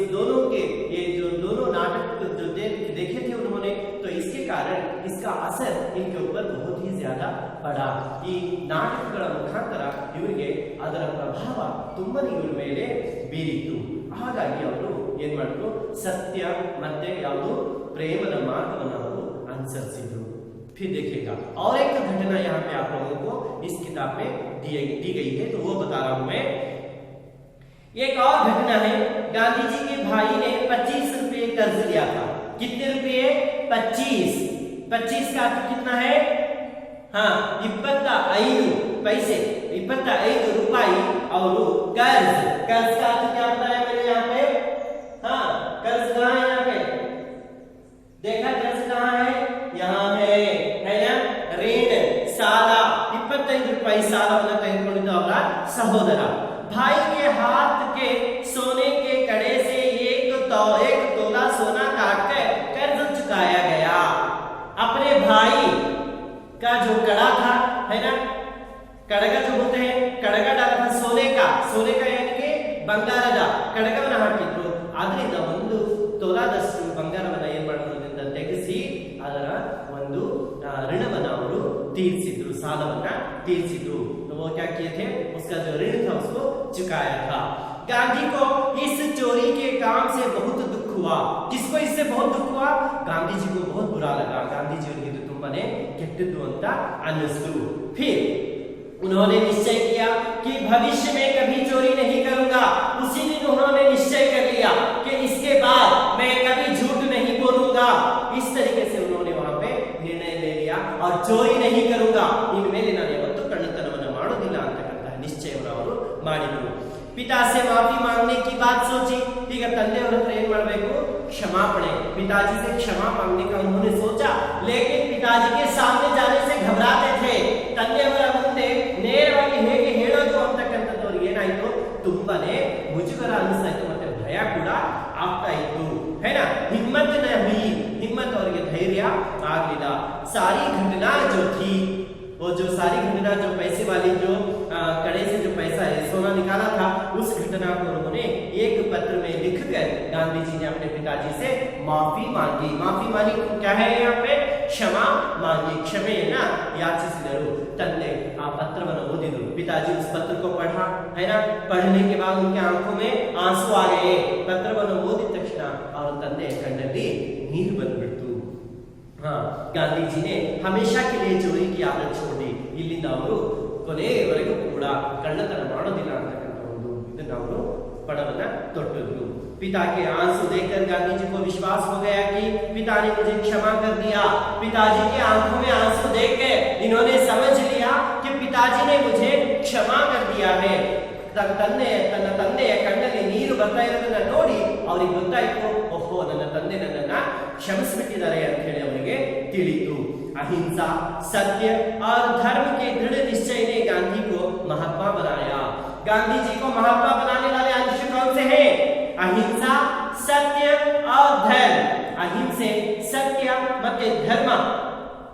जो दोनों नाटक जो देखे थे उन्होंने, तो इसके कारण इसका असर इनके ऊपर बहुत ही ज्यादा पड़ा। ಈ ನಾಟಕಗಳ ಮುಖಾಂತರ ಇವರಿಗೆ ಅದರ ಪ್ರಭಾವ ತುಂಬನೇ ಇವರ ಮೇಲೆ ಬೀರಿತು। ಹಾಗಾಗಿ ಅವರು ಏನ್ ಮಾಡಿದ್ರು, ಸತ್ಯ ಮತ್ತೆ ಯಾವುದು ಪ್ರೇಮದ ಮಾರ್ಗವನ್ನು ಅವರು ಅನುಸರಿಸಿದ್ರು। फिर देखिएगा और एक घटना यहाँ पे आप लोगों को इस किताब में दी गई है, तो वो बता रहा हूं मैं। एक और घटना है, गांधी जी के भाई ने 25 रुपये कर्ज लिया था। कितने रुपये? 25 का अर्थ कितना है? हाँ, 25 पैसे, 25 रुपये। और कर्ज का अर्थ क्या बताया मैंने यहाँ पे? हाँ, कर्ज कहाँ है यहाँ पे? देखा कर्ज कहाँ है? यहाँ है ना? ऋण ಸಾಲ 25 ರೂಪಾಯಿ ಸಾಲವನ್ನು ತೆಗೆದುಕೊಂಡಿದ್ದವರ ಸಹೋದರ भाई के हाथ के सोने के कड़े से एक तोला तोला सोना काट कर कर्ज चुकाया गया। अपने भाई का जो कड़ा था, है ना, कड़गा जो बोलते हैं, कड़गा डाला था सोने का यानी कि ಬಂಗಾರದ ಕಡಗವನ್ನು ಹಾಕಿದ್ರು। ಆದ್ರಿಂದ ಒಂದು ತೊಲಾದಷ್ಟು ಬಂಗಾರವನ್ನ ಏನ್ ಮಾಡೋದ್ರಿಂದ ತೆಗೆಸಿ ಅದರ ಒಂದು ಋಣವನ್ನ ಅವರು ತೀರಿಸಿದ್ರು, ಸಾಲವನ್ನ ತೀರಿಸಿದ್ರು। वो क्या किए थे, उसका जो ऋण था उसको चुकाया था। गांधी को इस चोरी के काम से बहुत दुख हुआ। किसको इससे बहुत दुख हुआ? गांधी जी को बहुत बुरा लगा। गांधी जी उनकी ತುಂಬಾನೇ ಕೆಟ್ಟದ್ದು ಅಂತ ಅನ್ನಿಸ್ತು। फिर उन्होंने निश्चय किया कि भविष्य में कभी चोरी नहीं करूंगा। उसी दिन उन्होंने निश्चय कर लिया कि इसके बाद मैं कभी झूठ नहीं बोलूंगा। इस तरीके से उन्होंने वहां पे निर्णय ले लिया और चोरी नहीं करूंगा, इनमेले ನಾನು ಯಾವತ್ತೂ ಕಳ್ಳತನವನ್ನು ಮಾಡೋದಿಲ್ಲ ಅಂತಕ್ಕಂತಹ ನಿಶ್ಚಯವನ್ನು ಅವರು ಮಾಡಿದರು। पिता से माफी मांगने की बात सोची। ಈಗ ತಂದೆಯವರ ಹತ್ರ ಏನು ಮಾಡಬೇಕು, क्षमापणे, पिताजी से क्षमा मांगने का उन्होंने सोचा, लेकिन पिताजी के सामने जाने से घबराते थे। ತಂದೆಯವರ ಮುಂದೆ ನೇರವಾಗಿ ಹೇಗೆ ಹೇಳೋದು ಅಂತಕ್ಕಂಥದ್ದು ಅವರಿಗೆ ಏನಾಯ್ತು, ತುಂಬಾನೇ ಮುಜುಗರ ಅನಿಸ್ತಾಯಿತು, ಮತ್ತೆ ಭಯ ಕೂಡ ಆಗ್ತಾ ಇತ್ತು, है ना। हिम्मत नहीं, हिम्मत ಅವರಿಗೆ ಧೈರ್ಯ ಆಗಲಿಲ್ಲ। सारी घटना जो थी, वो जो सारी घटना जो पैसे वाली जो कड़े से जो पैसा है सोना निकाला था, उस घटना को उन्होंने एक पत्र में लिखकर गांधी जी ने अपने पिताजी से माफी मांगी। माफी मांगी क्या है, यहाँ पे क्षमा मांगी, क्षमेना याचिಸಿದರು। ತಂದೆ ಆ ಪತ್ರವನ್ನು ಓದಿದರು। पिताजी उस पत्र को पढ़ा, है ना। पढ़ने के बाद उनके आंखों में आंसू आ गए। ಪತ್ರವನ್ನು ಓದಿದ ತಕ್ಷಣ ಅವರ ತಂದೆ ಕಣ್ಣಲ್ಲಿ ನೀರು ಬಂದ್ಬಿಡ್ತು। हाँ, गांधी जी ने हमेशा के लिए चोरी की आदत छोड़ दी। ಇಲ್ಲಿಂದ ಅವರು ಕೊನೆಯವರೆಗೂ ಕೂಡ ಕಳ್ಳತನ ಮಾಡೋದಿಲ್ಲ ಅಂತಕ್ಕಂಥ ಒಂದು ಇದನ್ನ ಅವರು ಪಣವನ್ನ ತೊಟ್ಟಿದ್ರು। पिता के आंसू देखकर गांधी जी को विश्वास हो गया कि पिता ने मुझे क्षमा कर दिया। पिताजी के आंखों में आंसू देख के इन्होंने समझ लिया कि पिताजी ने मुझे क्षमा कर दिया है। ತನ್ನ ತಂದೆಯ ಕಣ್ಣಲ್ಲಿ ನೀರು ಬರ್ತಾ ಇರೋದನ್ನ ನೋಡಿ ಅವರಿಗೆ ಗೊತ್ತಾಯ್ತು, ಓಹೋ ನನ್ನ ತಂದೆ ನನ್ನನ್ನ ಕ್ಷಮಿಸಿಬಿಟ್ಟಿದ್ದಾರೆ ಅಂತ ಹೇಳಿ ಅವರಿಗೆ ತಿಳಿಯಿತು। अहिंसा, सत्य और धर्म के दृढ़ निश्चय ने गांधी को महात्मा बनाया। गांधी जी को महात्मा बनाने वाले अंश कौन से हैं? अहिंसा, सत्य और धर्म। अहिंसे, सत्य ಮತ್ತೆ ಧರ್ಮ,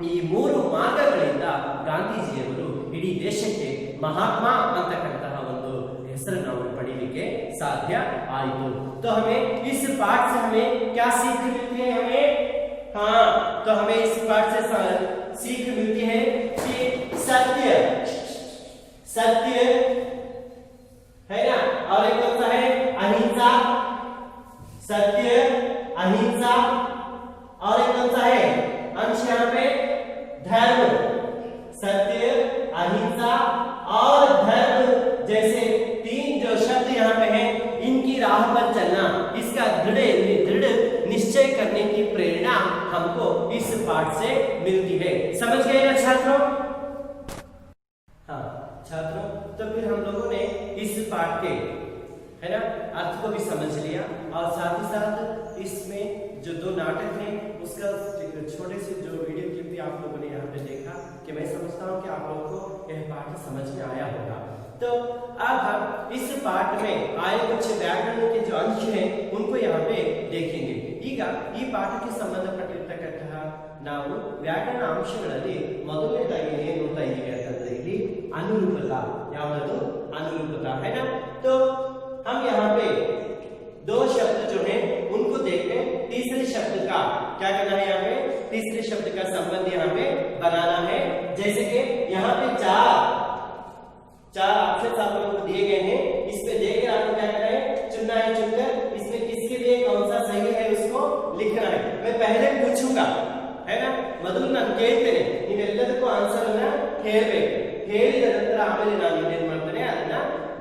ಈ ಮೂರು ಮಾರ್ಗಗಳಿಂದ ಗಾಂಧೀಜಿಯವರು ಇಡೀ ದೇಶಕ್ಕೆ ಮಹಾತ್ಮ ಅಂತಕ್ಕಂತಹ ಒಂದು ಹೆಸರನ್ನು ಅವರು ಪಡೆಯಲಿಕ್ಕೆ ಸಾಧ್ಯ ಆಯಿತು। तो हमें इस पाठ से हमें क्या सीख मिलती है? हमें हाँ, तो हमें इस पाठ से सीख मिलती है कि सत्य है ना, और एक कौन सा है, अहिंसा, सत्य, अहिंसा, और एक कौन सा है अंश यहाँ पे, धर्म। सत्य, अहिंसा और धर्म जैसे तीन जो शब्द यहाँ पे हैं, इनकी राह पर चलना, इसका दृढ़ निश्चय करने की प्रेरणा हमको इस पाठ से मिलती है। समझ गए ना छात्रों? हाँ छात्रों, तो फिर हम लोगों ने इस पाठ के, है ना, अर्थ को भी समझ लिया और साथ ही साथ इसमें जो दो नाटक हैं उसका छोटे से जो वीडियो क्लिप भी आप लोगों ने यहाँ पे देखा, कि मैं समझता हूँ कि आप लोगों को यह पाठ समझ में आया होगा। तो अब हम इस पाठ में आए कुछ व्याकरण के जो अंश हैं उनको यहाँ पे देखेंगे। ಈಗ ಈ ಪಾಠಕ್ಕೆ ಸಂಬಂಧಪಟ್ಟಿರತಕ್ಕಂತಹ ನಾವು ವ್ಯಾಕರಣ ಅಂಶಗಳಲ್ಲಿ ಮೊದಲನೇದಾಗಿ ಏನು ನೋಡ್ತಾ ಇದ್ದೀವಿ ಅಂತಂದ್ರೆ ಇಲ್ಲಿ अनुरूपता। ಯಾವುದು अनुरूपता है ना। तो हम यहाँ पे दो शब्द जो हैं उनको देखते हैं। तीसरे शब्द का क्या करना है, यहाँ पे तीसरे शब्द का संबंध यहाँ पे बनाना है। जैसे कि यहाँ पे चार ऑप्शन आप लोगों को दिए गए हैं, इस पे देखकर आपको क्या करना है, चुनना है। चुनकर इसमें किसके लिए कौन सा सही है उसको लिखना है। मैं पहले पूछूंगा, है ना, ಮೊದಲು ನಾನು ಕೇಳ್ತೇನೆ, ನೀವೆಲ್ಲದಕ್ಕೂ ಆನ್ಸರ್ ಅನ್ನ ಹೇಳಬೇಕು। ಹೇಳಿದ ನಂತರ ಆಮೇಲೆ ನಾನು ಏನ್ ಮಾಡ್ತೇನೆ ಅದನ್ನ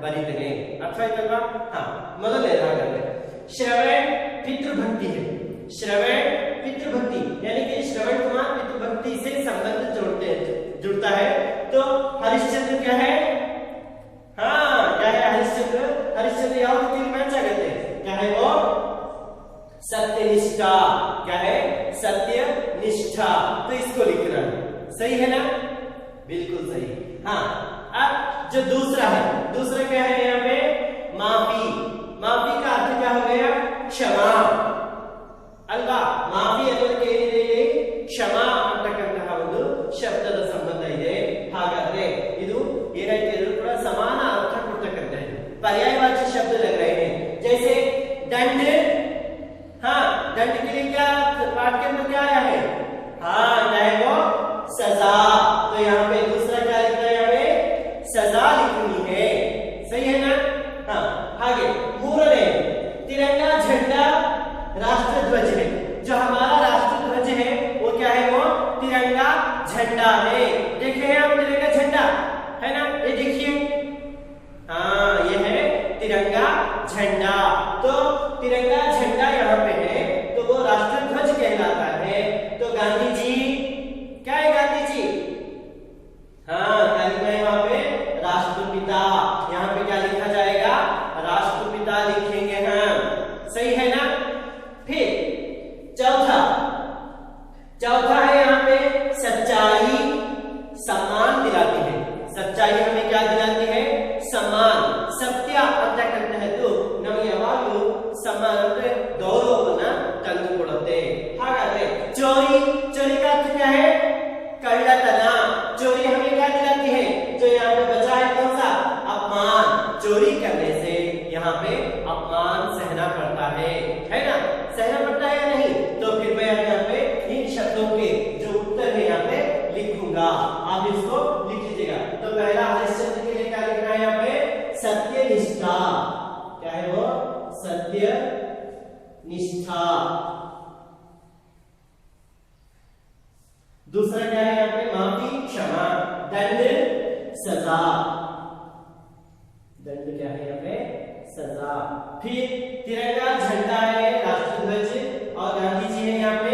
ಬರೀತೇನೆ। ಅರ್ಥ ಆಯ್ತಲ್ವಾ? ಹಾ, ಮೊದಲನೇ ಹಾಗಾದ್ರೆ श्रवण पितृभक्ति है। श्रवण पितृभक्ति यानी कि श्रवण कुमार पितृभक्ति से संबंध जुड़ता है। तो हरिश्चंद्र क्या है? हाँ, क्या है हरिश्चंद्र? हरिश्चंद्र ಯಾವ ರೀತಿ ಮ್ಯಾಚ್ ಆಗುತ್ತೆ? क्या है वो? सत्यनिष्ठा। क्या है? सत्यनिष्ठा। तो इसको लिखना है, सही है ना? बिल्कुल सही। हाँ, अब जो दूसरा है, दूसरा क्या है? यहाँ पे माफी। माफी का अर्थ क्या हो गया? क्षमा। दंड के लिए क्या पाठ के अंदर क्या आया है? हाँ, क्या है वो? सजा। तो यहाँ पे दूसरा क्या लिखना है? यहाँ पे सजा लिखनी है, सही है ना? हाँ, आगे मूर्णे तिरंगा झंडा राष्ट्र ध्वज है। जो हमारा राष्ट्र ध्वज है वो क्या है? वो तिरंगा झंडा है। देखिए आप तिरंगा झंडा है ना, ये देखिए, हाँ ये है तिरंगा झंडा। तो तिरंगा झंडा यहाँ पे है तो वो राष्ट्र ध्वज कहलाता है। तो गांधी जी क्या है? गांधी जी, हाँ क्या लिखना है वहां पे? राष्ट्रपिता। यहाँ पे क्या लिखा जाएगा? राष्ट्रपिता लिखेंगे हम, सही है ना? फिर चौथा है यहाँ पे सच्चाई सम्मान दिलाती है। सच्चाई हमें क्या दिलाती है? सम्मान। सत्य ಅಂತ ಕನ್ನಡದ್ದು ನಮಗೆ ಯಾವಾಗಲೂ सम्मान ಅಂದ್ರೆ ಗೌರವವನ್ನ ತಂದುಕೊಡುತ್ತೆ। ಹಾಗಾದ್ರೆ चोरी का अर्थ क्या है? कಳ್ಳतನ। चोरी हमें क्या दिलाती है? जो यहाँ पे बचा है कौन सा? अपमान। चोरी करने से यहाँ पे अपमान सहना पड़ता है ना? सहना पड़ता है या नहीं? तो फिर मैं यहाँ पे इन शब्दों के जो उत्तर है यहाँ पे लिखूंगा, आप इसको लिख लीजिएगा। तो पहला हरिश्चंद्र के लिए क्या लिखना है यहाँ पे? सत्यनिष्ठा। क्या है वो? सत्यनिष्ठा। दूसरा क्या है यहाँ पे? माफी क्षमा। दंड सजा। दंड क्या है यहाँ पे? सजा। फिर तिरंगा झंडा है राष्ट्रध्वज और गांधी जी है यहाँ पे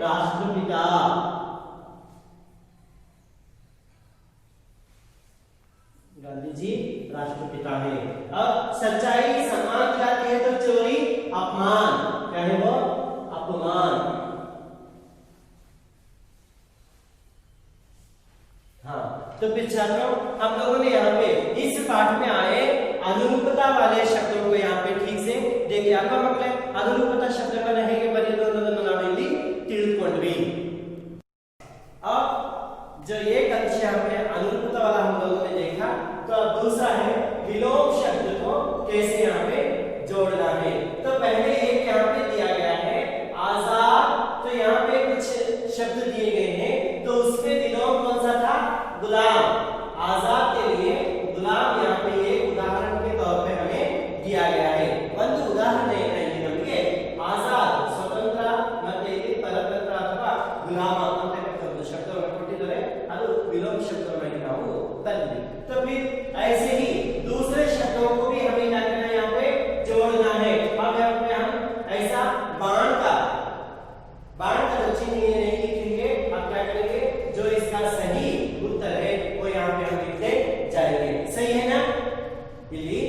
राष्ट्रपिता। गांधी जी राष्ट्रपिता है। और सच्चाई सम्मान दिलाती है तो चोरी अपमान। क्या है वो? अपमान। हाँ, तो फिर छात्रों हम लोगों ने यहाँ पे इस पाठ में आए अनुरूपता वाले शब्दों को यहाँ पे ठीक से देखिए। आपका मतलब अनुरूपता शब्दಗಳನ್ನ ಹೇಗೆ ಬರೆಯೋದು ಅನ್ನೋದನ್ನು ನಾವು ಇಲ್ಲಿ ತಿಳ್ಕೊಂಡ್ವಿ। अब जो एक अक्षर हमने अनुरूपता वाला हम लोगों ने देखा, तो अब दूसरा है विलोम शब्द को कैसे यहाँ पे जोड़ना है। तो पहले एक यहाँ पे दिया गया है आजाद, तो यहाँ पे कुछ शब्द दिए गए हैं, तो उसमें विलोम कौन सा था? गुलाम। आजाद के लिए गुलाम यहाँ पे एक उदाहरण के तौर पे हमें दिया गया है। ಒಂದು ಉದಾಹರಣೆ ಇಲ್ಲಿ ನಮಗೆ ಆಜಾದ್ ಸ್ವತಂತ್ರ ಮತ್ತೆ ಇಲ್ಲಿ ಪರತಂತ್ರ ಅಥವಾ ಗುಲಾಮ ಅಂತಕ್ಕಂಥ ಒಂದು ಶಬ್ದವನ್ನು ಕೊಟ್ಟಿದ್ದಾರೆ, ಅದು ವಿಲೋಮ ಶಬ್ದವಾಗಿ ನಾವು बदली। तो फिर ऐसे ही दूसरे शब्दों को भी हमें क्या करना है? यहाँ पे जोड़ना है। अब यहाँ पे हम ऐसा बाण का जो चिन्ह नहीं लिखेंगे, अब क्या करेंगे? जो इसका सही उत्तर है वो यहाँ पे हम लिखते जाएंगे, सही है ना? ಇಲ್ಲಿ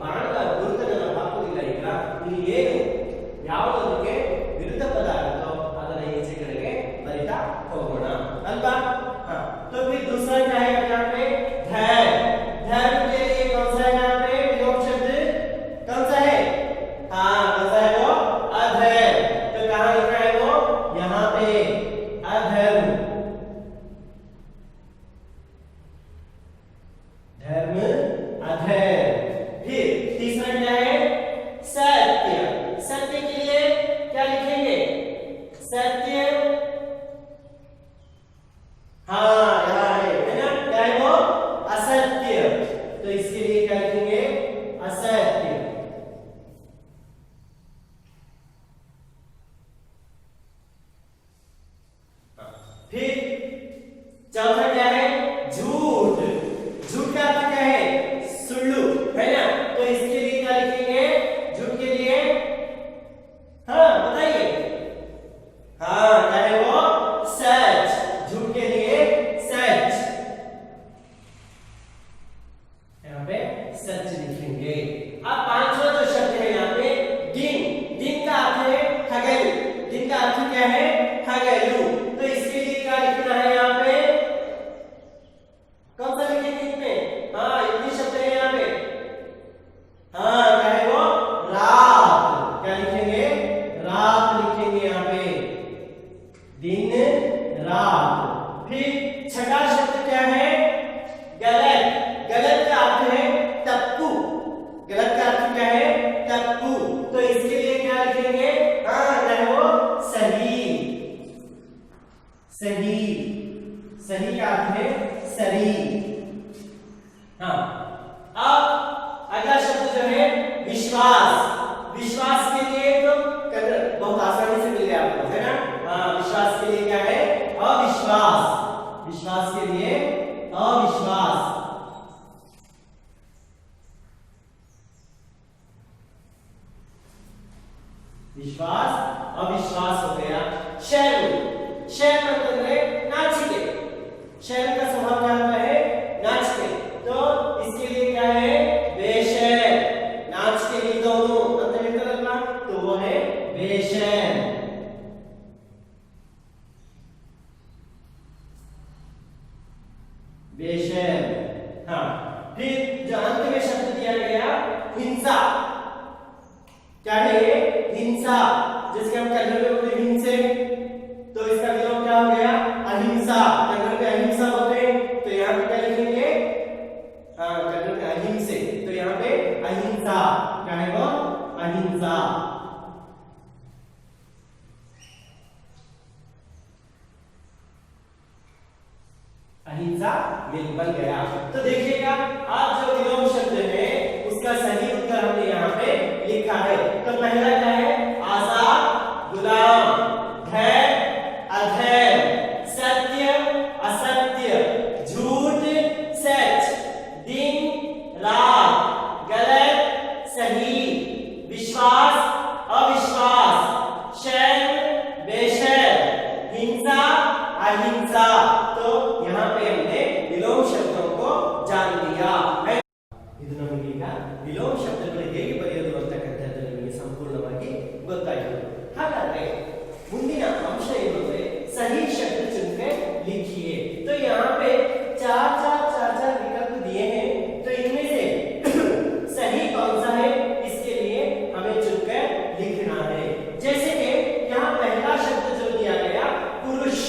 ಬಾಣದ ಗುರುತನ್ನು ನಾವು ಹಾಕುವುದಿಲ್ಲ। ಈಗ ಇಲ್ಲಿ ಏನು ಯಾವುದಕ್ಕೆ ವಿರುದ್ಧ ಪದ ಆಗುತ್ತೋ ಅದನ್ನ ಈಚೆ ಕಡೆಗೆ ಬರಿತಾ ಹೋಗೋಣ ಅಲ್ವಾ? हाँ, तो फिर दूसरा क्या है यहाँ पे? धैर्य। धैर्य के लिए कौन सा है यहाँ पे विलोम शब्द? कौन सा है? हाँ, कौन सा है वो? अधैर्य। तो कहाँ लिखा है वो? यहाँ पे अधर्म। धर्म अधैर्य। फिर तीसरा क्या है? सत्य। सत्य के लिए क्या लिखेंगे? सत्य। हाँ यहाँ है ना? क्या है वो? असत्य। तो इसके लिए क्या लिखेंगे? असत्य। फिर चौथा क्या है? झूठ। झूठ का अर्थ क्या है? सुल्लू, है ना? तो इसके लिए क्या लिखेंगे? झूठ के लिए हाँ बताइए। हाँ क्या है वो? सच। झूठ के लिए सच। यहाँ पे सच लिखेंगे। अब पांचवा जो शब्द है यहाँ पे दिन। दिन का अर्थ है हगलू। दिन का अर्थ क्या है? हगलू। तो इसके लिए क्या लिखेंगे? शरीर, शरीर का अर्थ है शरीर। हाँ, अब अगला शब्द जो है विश्वास। विश्वास के लिए तो बहुत आसानी से मिल गया आपको, है ना। हाँ, विश्वास के लिए क्या है? अविश्वास। विश्वास के लिए अविश्वास। विश्वास अविश्वास हो गया। शैल, शैल मतलब है नाचते। शैल का स्वभाव क्या होता है? नाचते। तो इसके लिए क्या है? बेशैल। नाच के लिए दोनों मतलब एक तरह का, तो वो है बेशैल। बेशैल। हाँ, फिर जो अंत में शब्द दिया गया हिंसा, क्या है ये? हिंसा। जिसके हम कन्नड़ में बोलते हिंसे, तो इसका विलोम क्या हो गया? अहिंसा। कन्नड़ में अहिंसा बोलते हैं, तो यहाँ पे क्या लिखेंगे? हाँ, कन्नड़ में अहिंसे, तो यहाँ पे अहिंसा। क्या है वो? अहिंसा। अहिंसा ये बन गया। तो देखिएगा, आज जो विलोम शब्द है उसका सही उत्तर हमने यहाँ पे लिखा है। तो पहला क्या है? आजाद, गुलाम, धैर्य, अधैर्य, सत्य, असत्य, झूठ, सच, दिन, रात, गलत, सही, विश्वास, अविश्वास, शैल, बेशैल, हिंसा, अहिंसा। तो यहाँ पे हमने विलोम शब्दों को जान लिया है। ಇದನ್ನು ನಮಗೀಗ ವಿಲೋಮ ಶಬ್ದಗಳು ಹೇಗೆ ಬರೆಯೋದು ಅಂತಕ್ಕಂಥದ್ದು ನಿಮಗೆ ಸಂಪೂರ್ಣವಾಗಿ ಗೊತ್ತಾಯಿತು। ಹಾಗಾದ್ರೆ ಮುಂದಿನ ಅಂಶ ಏನು ಅಂದ್ರೆ सही शब्द चुनकर लिखिए। तो यहाँ पे चार विकल्प दिए हैं, तो इनमें से सही कौन सा है इसके लिए हमें चुनकर लिखना है। जैसे कि यहाँ पहला शब्द जो दिया गया पुरुष,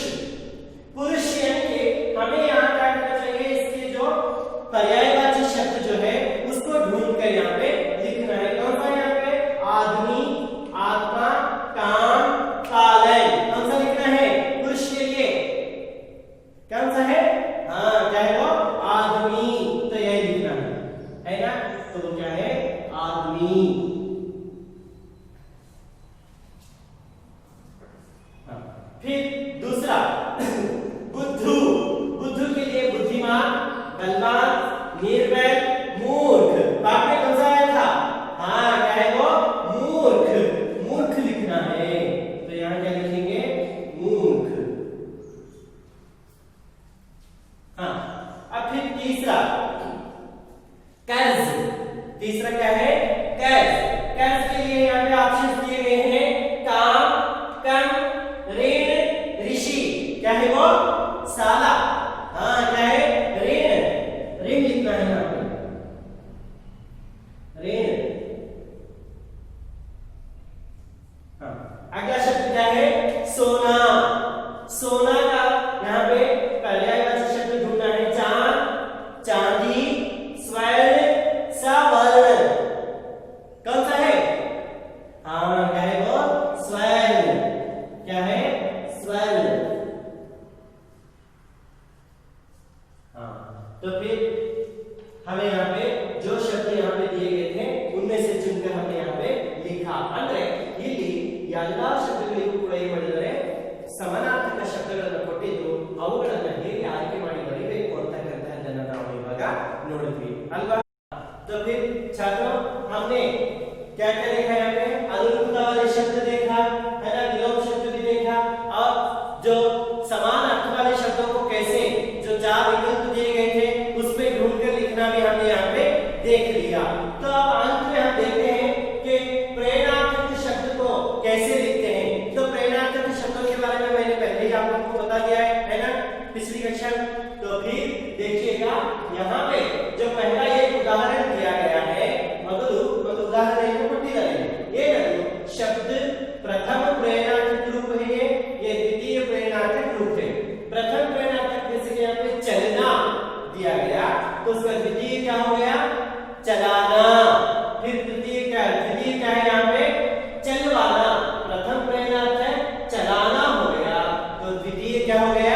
पुरुष यानी कि हमें यहाँ क्या करना चाहिए? इसके जो पर्यायवाची शब्द जो है उसको ढूंढकर यहाँ पे लिखना है। कौन सा यहाँ पे? आदमी, आत्मा, काम, कालन। कौन सा लिखना है पुरुष के लिए? कौन सा है? हाँ, क्या है वो? आदमी। तो यही लिखना है ना। तो क्या है? आदमी। हाँ, फिर दूसरा बुद्धू। बुद्धू के लिए बुद्धिमान, बलवान, निर्बल, मूर्ख। पाठ में कौन सा आया था? हाँ, क्या है वो? मूर्ख। मूर्ख लिखना है, तो यहाँ क्या लिखेंगे? मूर्ख। हाँ, अब फिर तीसरा कर्ज। तीसरा क्या है? कर्ज। कर्ज के लिए यहाँ पे ऑप्शन दिए गए हैं काम, कर्म, ऋण, ऋषि। क्या है वो? साला। हाँ, क्या है? ऋण। ऋण लिखना है यहाँ पे, ऋण। हाँ, अगला शब्द क्या है? सोना। सोना का यहाँ पे पर्यायवाची शब्द ढूंढना है। चांद, चांदी, स्वर्ण, सवर्ण। कौन सा है? हाँ, क्या है वो? स्वर्ण। क्या है? स्वर्ण। हाँ, तो फिर हमें यहाँ पे जो शब्द यहाँ पे दिए गए थे उनमें से चुनकर हमने यहाँ पे लिखा। ಅಂದ್ರೆ ಇಲ್ಲಿ ಎಲ್ಲಾ ಶಬ್ದಗಳಿಗೂ ಕೂಡ ಏನು ಮಾಡಿದ್ದಾರೆ? ಸಮಾನಾರ್ಥಕ ಶಬ್ದಗಳನ್ನು ಕೊಟ್ಟಿದ್ದು ಅವುಗಳನ್ನ ಹೇಗೆ ಆಯ್ಕೆ ಮಾಡಿ ಬರೀಬೇಕು ಅಂತಕ್ಕಂಥದ್ದನ್ನ ನಾವು ಇವಾಗ ನೋಡಿದ್ವಿ ಅಲ್ವಾ। तो फिर छात्रों हमने क्या क्या देखा? यहाँ पे अनुरूपता वाले शब्द देखा है ना, विलोम शब्द भी देखा, और जो समान अर्थ वाले शब्दों को कैसे जो चार विकल्प दिए गए थे उसमें ढूंढकर लिखना भी हमने यहाँ पे देख लिया। तो अब अंत में हम देखते हैं कि प्रेरणार्थक शब्द को कैसे लिखते हैं। तो प्रेरणार्थक शब्दों के बारे में मैंने पहले ही आप लोगों को बता दिया है ना, पिछली कक्षा में। तो फिर देखिएगा यहाँ पे जो पहला एक उदाहरण दिया गया है, उदाहरण ये शब्द प्रथम प्रेरणार्थक रूप है, ये द्वितीय प्रेरणार्थक रूप है। प्रथम प्रेरणार्थक जैसे यहाँ पे चलना दिया गया, तो उसका द्वितीय क्या हो गया? चलाना। फिर द्वितीय क्या है यहाँ पे? चलवाना। प्रथम प्रेरणार्थक चलाना हो गया, तो द्वितीय क्या हो गया?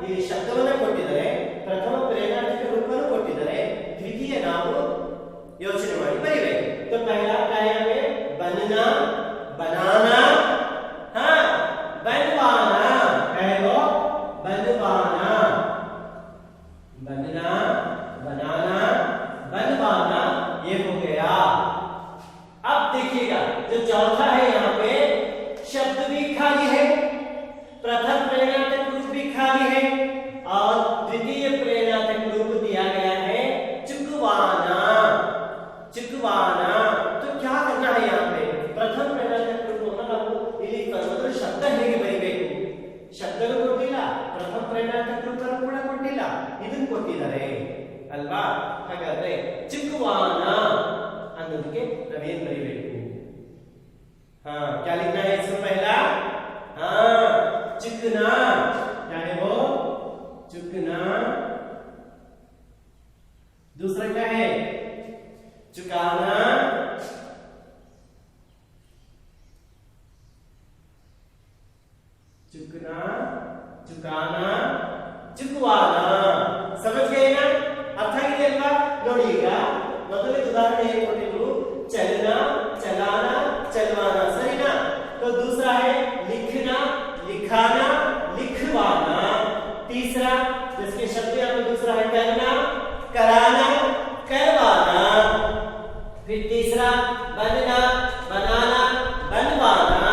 ಈ ಶಬ್ದವನ್ನ ಕೊಟ್ಟಿದ್ದಾರೆ, ಪ್ರಥಮ ಪ್ರೇರಣಾರ್ಥಕ ರೂಪವನ್ನು ಕೊಟ್ಟಿದ್ದಾರೆ, ದ್ವಿತೀಯ ನಾವು ಯೋಚನೆ ಮಾಡಿ ಬರೀಬೇಕು. तो पहला क्या है हमें बनना, बनाना, हाँ बनवाना, कहो बनवाना, बनना, बनाना, बनवाना, ये हो गया। अब देखिएगा जो चौथा है यहाँ पे शब्द भी खाली है, प्रथम प्रेरणात्मक रूप भी खाली है और द्वितीय प्रेरणात्मक रूप दिया गया है चुकवाना, चुकवाना। तो क्या करना है यहाँ पे प्रथम प्रेरणात्मक रूप ನಾವು ಇಲ್ಲಿ ಮೊದಲು ಶಬ್ದ ಹೇಗೆ ಬರೀಬೇಕು, ಶಬ್ದಗಳು ಕೊಟ್ಟಿಲ್ಲ, ಪ್ರಥಮ ಪ್ರೇರಣಾತ್ಮಕ ರೂಪವನ್ನು ಕೂಡ ಕೊಟ್ಟಿಲ್ಲ, ಇದನ್ನು ಕೊಟ್ಟಿದ್ದಾರೆ ಅಲ್ವಾ? ಹಾಗಾದ್ರೆ ಚುಕವಾನ ಅನ್ನೋದಕ್ಕೆ ನಾವೇನ್ ಬರೀಬೇಕು? हाँ क्या लिखना है इसमें पहला? हाँ चुकना, क्या है वो? चुकना। दूसरा क्या है? चुकाना, चुकना, चुकाना, चुकवाना। समझ गए ना? अर्थ आಗಿದೆ ಅಲ್ವಾ? ನೋಡಿಗ ಮೊದಲ ಉದಾಹರಣೆ ಏನು ಕೊಟ್ಟಿದ್ರು? चलना, चलाना, चलवाना, सही ना? तो दूसरा है लिखना, लिखाना, लिखवाना। तीसरा जिसके शब्द यहाँ पे दूसरा है करना, कराना, करवाना। फिर तीसरा बनना, बनाना, बनवाना।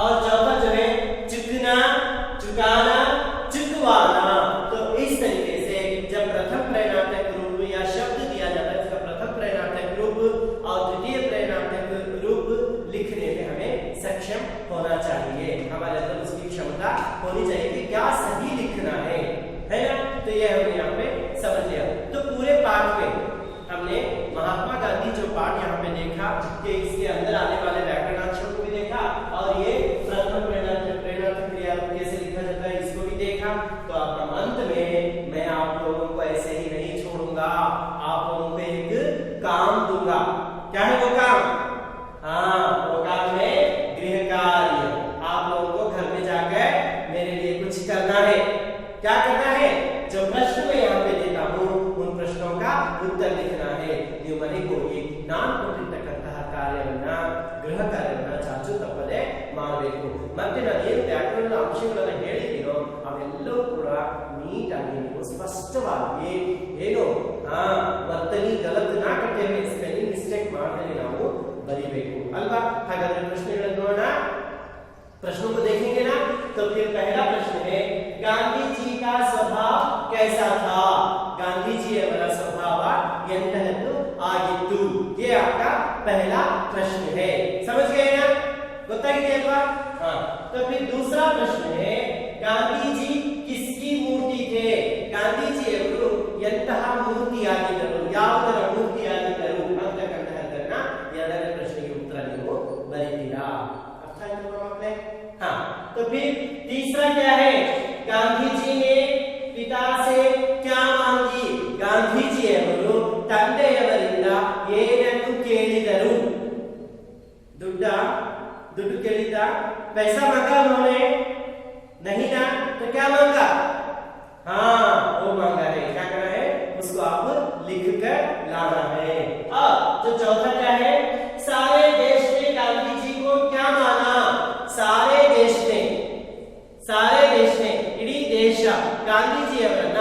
और चौथा जो है चुकना, चुकाना, चुकवाना। तो इस तरीके से जब प्रथम प्रेरणात्मक रूप या शब्द दिया जाता है इसका प्रथम प्रेरणात्मक रूप और द्वितीय प्रेरणात्मक रूप लिखने में हमें सक्षम होना चाहिए, हमारे अंदर उसकी क्षमता होनी चाहिए कि क्या सही लिखना है ना? तो ये हमने यहाँ पे समझ लिया। तो पूरे पाठ में हमने महात्मा गांधी जो पाठ यहाँ पे देखा कि इसके अंदर आने वाले व्याकरणाक्षरों को भी देखा और ये प्रथम प्रेरणात्मक क्रिया कैसे लिखा जाता है इसको भी देखा। तो अब अंत में मैं आप लोगों को ऐसे ही नहीं छोड़ूंगा, आप लोगों को एक काम दूंगा। क्या है वो काम? हाँ वो काम है गृह कार्य। आप लोगों को घर में जाकर मेरे लिए कुछ करना है। क्या करना है? जो प्रश्न मैं यहाँ पे देता हूँ उन प्रश्नों का उत्तर लिखना है। ನೀವು ಮನೆಗೆ ಹೋಗಿ ನಾನು ಕೊಟ್ಟಿರ್ತಕ್ಕಂತಹ ಕಾರ್ಯವನ್ನ ಗೃಹ ಕಾರ್ಯವನ್ನ ಚಾಚು ತಪ್ಪದೆ ಮಾಡಬೇಕು. ಮತ್ತೆ ನಾನು ಏನು ವ್ಯಾಕರಣದ ಅಂಶಗಳನ್ನ ಹೇಳಿದ್ದೀನೋ ಅವೆಲ್ಲವೂ ಕೂಡ ನೀಟಾಗಿ ನೀವು ಸ್ಪಷ್ಟವಾಗಿ ಏನು ವರ್ತನಿ ಗಲತ್ ನಾ ಕಟ್ಟೆ ಸ್ಪೆಲ್ಲಿಂಗ್ ಮಿಸ್ಟೇಕ್ ಮಾಡದೆ ನಾವು ಬರೀಬೇಕು ಅಲ್ವಾ? ಹಾಗಾದ್ರೆ ಪ್ರಶ್ನೆಗಳನ್ನು ನೋಡೋಣ। प्रश्नों को देखेंगे ना? तो फिर पहला प्रश्न है गांधी जी का स्वभाव कैसा था? गांधी जी वाला स्वभाव ಎಂತಹದ್ದು ಆಗಿತ್ತು? ये आपका पहला प्रश्न है। समझ गए ना? ಗೊತ್ತಾಗಿದೆ ಅಲ್ವಾ? हाँ। तो फिर दूसरा प्रश्न है गांधी जी किसकी मूर्ति थे? गांधी जी ಅವರು ಎಂತಹ ಮೂರ್ತಿಯಾಗಿದ್ದರು, ಯಾವುದರ ಮೂರ್ತಿಯಾಗಿದ್ದರು ಅಂತಕ್ಕಂತಹದ್ದನ್ನ ಎರಡನೇ ಪ್ರಶ್ನೆಗೆ ಉತ್ತರ ನೀವು ಬರೀತೀರಾ। हाँ। तो फिर तीसरा क्या है? गांधी जी ने पिता से क्या मांगी? गांधी जी ಅವರು ತಂದೆಯವರಿಂದ ಏನನ್ನು ಕೇಳಿದರು? ದುಡ್ಡು ಕೇಳಿದ? पैसा मांगा उन्होंने? नहीं ना? तो क्या मांगा? हाँ वो मांगा है। क्या करना है? उसको आप लिख कर लाना है। अब जो चौथा क्या है? सारे देश ने गांधी जी को क्या माना? सारे देश ने इಡೀ ದೇಶ ಗಾಂಧೀಜಿಯವರನ್ನ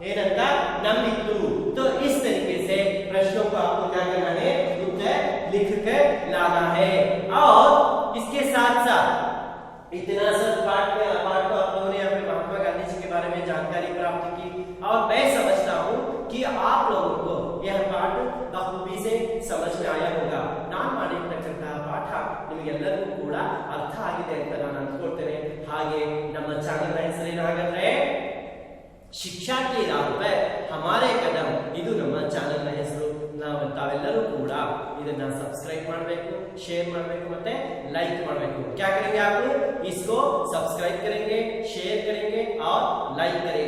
ಏನಂತ ನಂಬಿತ್ತು। तो इस तरीके से प्रश्नों को आपको क्या करना है? उत्तर लिख कर लाना है। और इसके साथ साथ इतना सब पाठ को आप लोगों ने यहाँ पे महात्मा गांधी जी के बारे में जानकारी प्राप्त की और मैं समझता हूँ कि आप लोगों को यह पाठ बखूबी से समझ में आया होगा। ನಾನು ಮಾಡಿರ್ತಕ್ಕಂತಹ ಪಾಠ ನಿಮಗೆಲ್ಲರಿಗೂ ಕೂಡ ಅರ್ಥ ಆಗಿದೆ ಅಂತ ನಾನು ಅಂದ್ಕೊಳ್ತೇನೆ। ಹಾಗೆ ನಮ್ಮ ಚಾನೆಲ್ ಹೆಸರೇನು ಹಾಗಾದ್ರೆ ಶಿಕ್ಷಾ ಕಿ ರಾಹ್ ಪೆ ಹಮಾರೆ ಕದಮ್, ಇದು ನಮ್ಮ ಚಾನೆಲ್ ಹೆಸರು। ನಾವು ತಾವೆಲ್ಲರೂ ಕೂಡ ಇದನ್ನ ಸಬ್ಸ್ಕ್ರೈಬ್ ಮಾಡಬೇಕು, शेयर ಮಾಡಬೇಕು ಮತ್ತೆ लाइक ಮಾಡಬೇಕು। क्या करेंगे आप? इसको सब्सक्राइब करेंगे, शेयर करेंगे और लाइक करेंगे।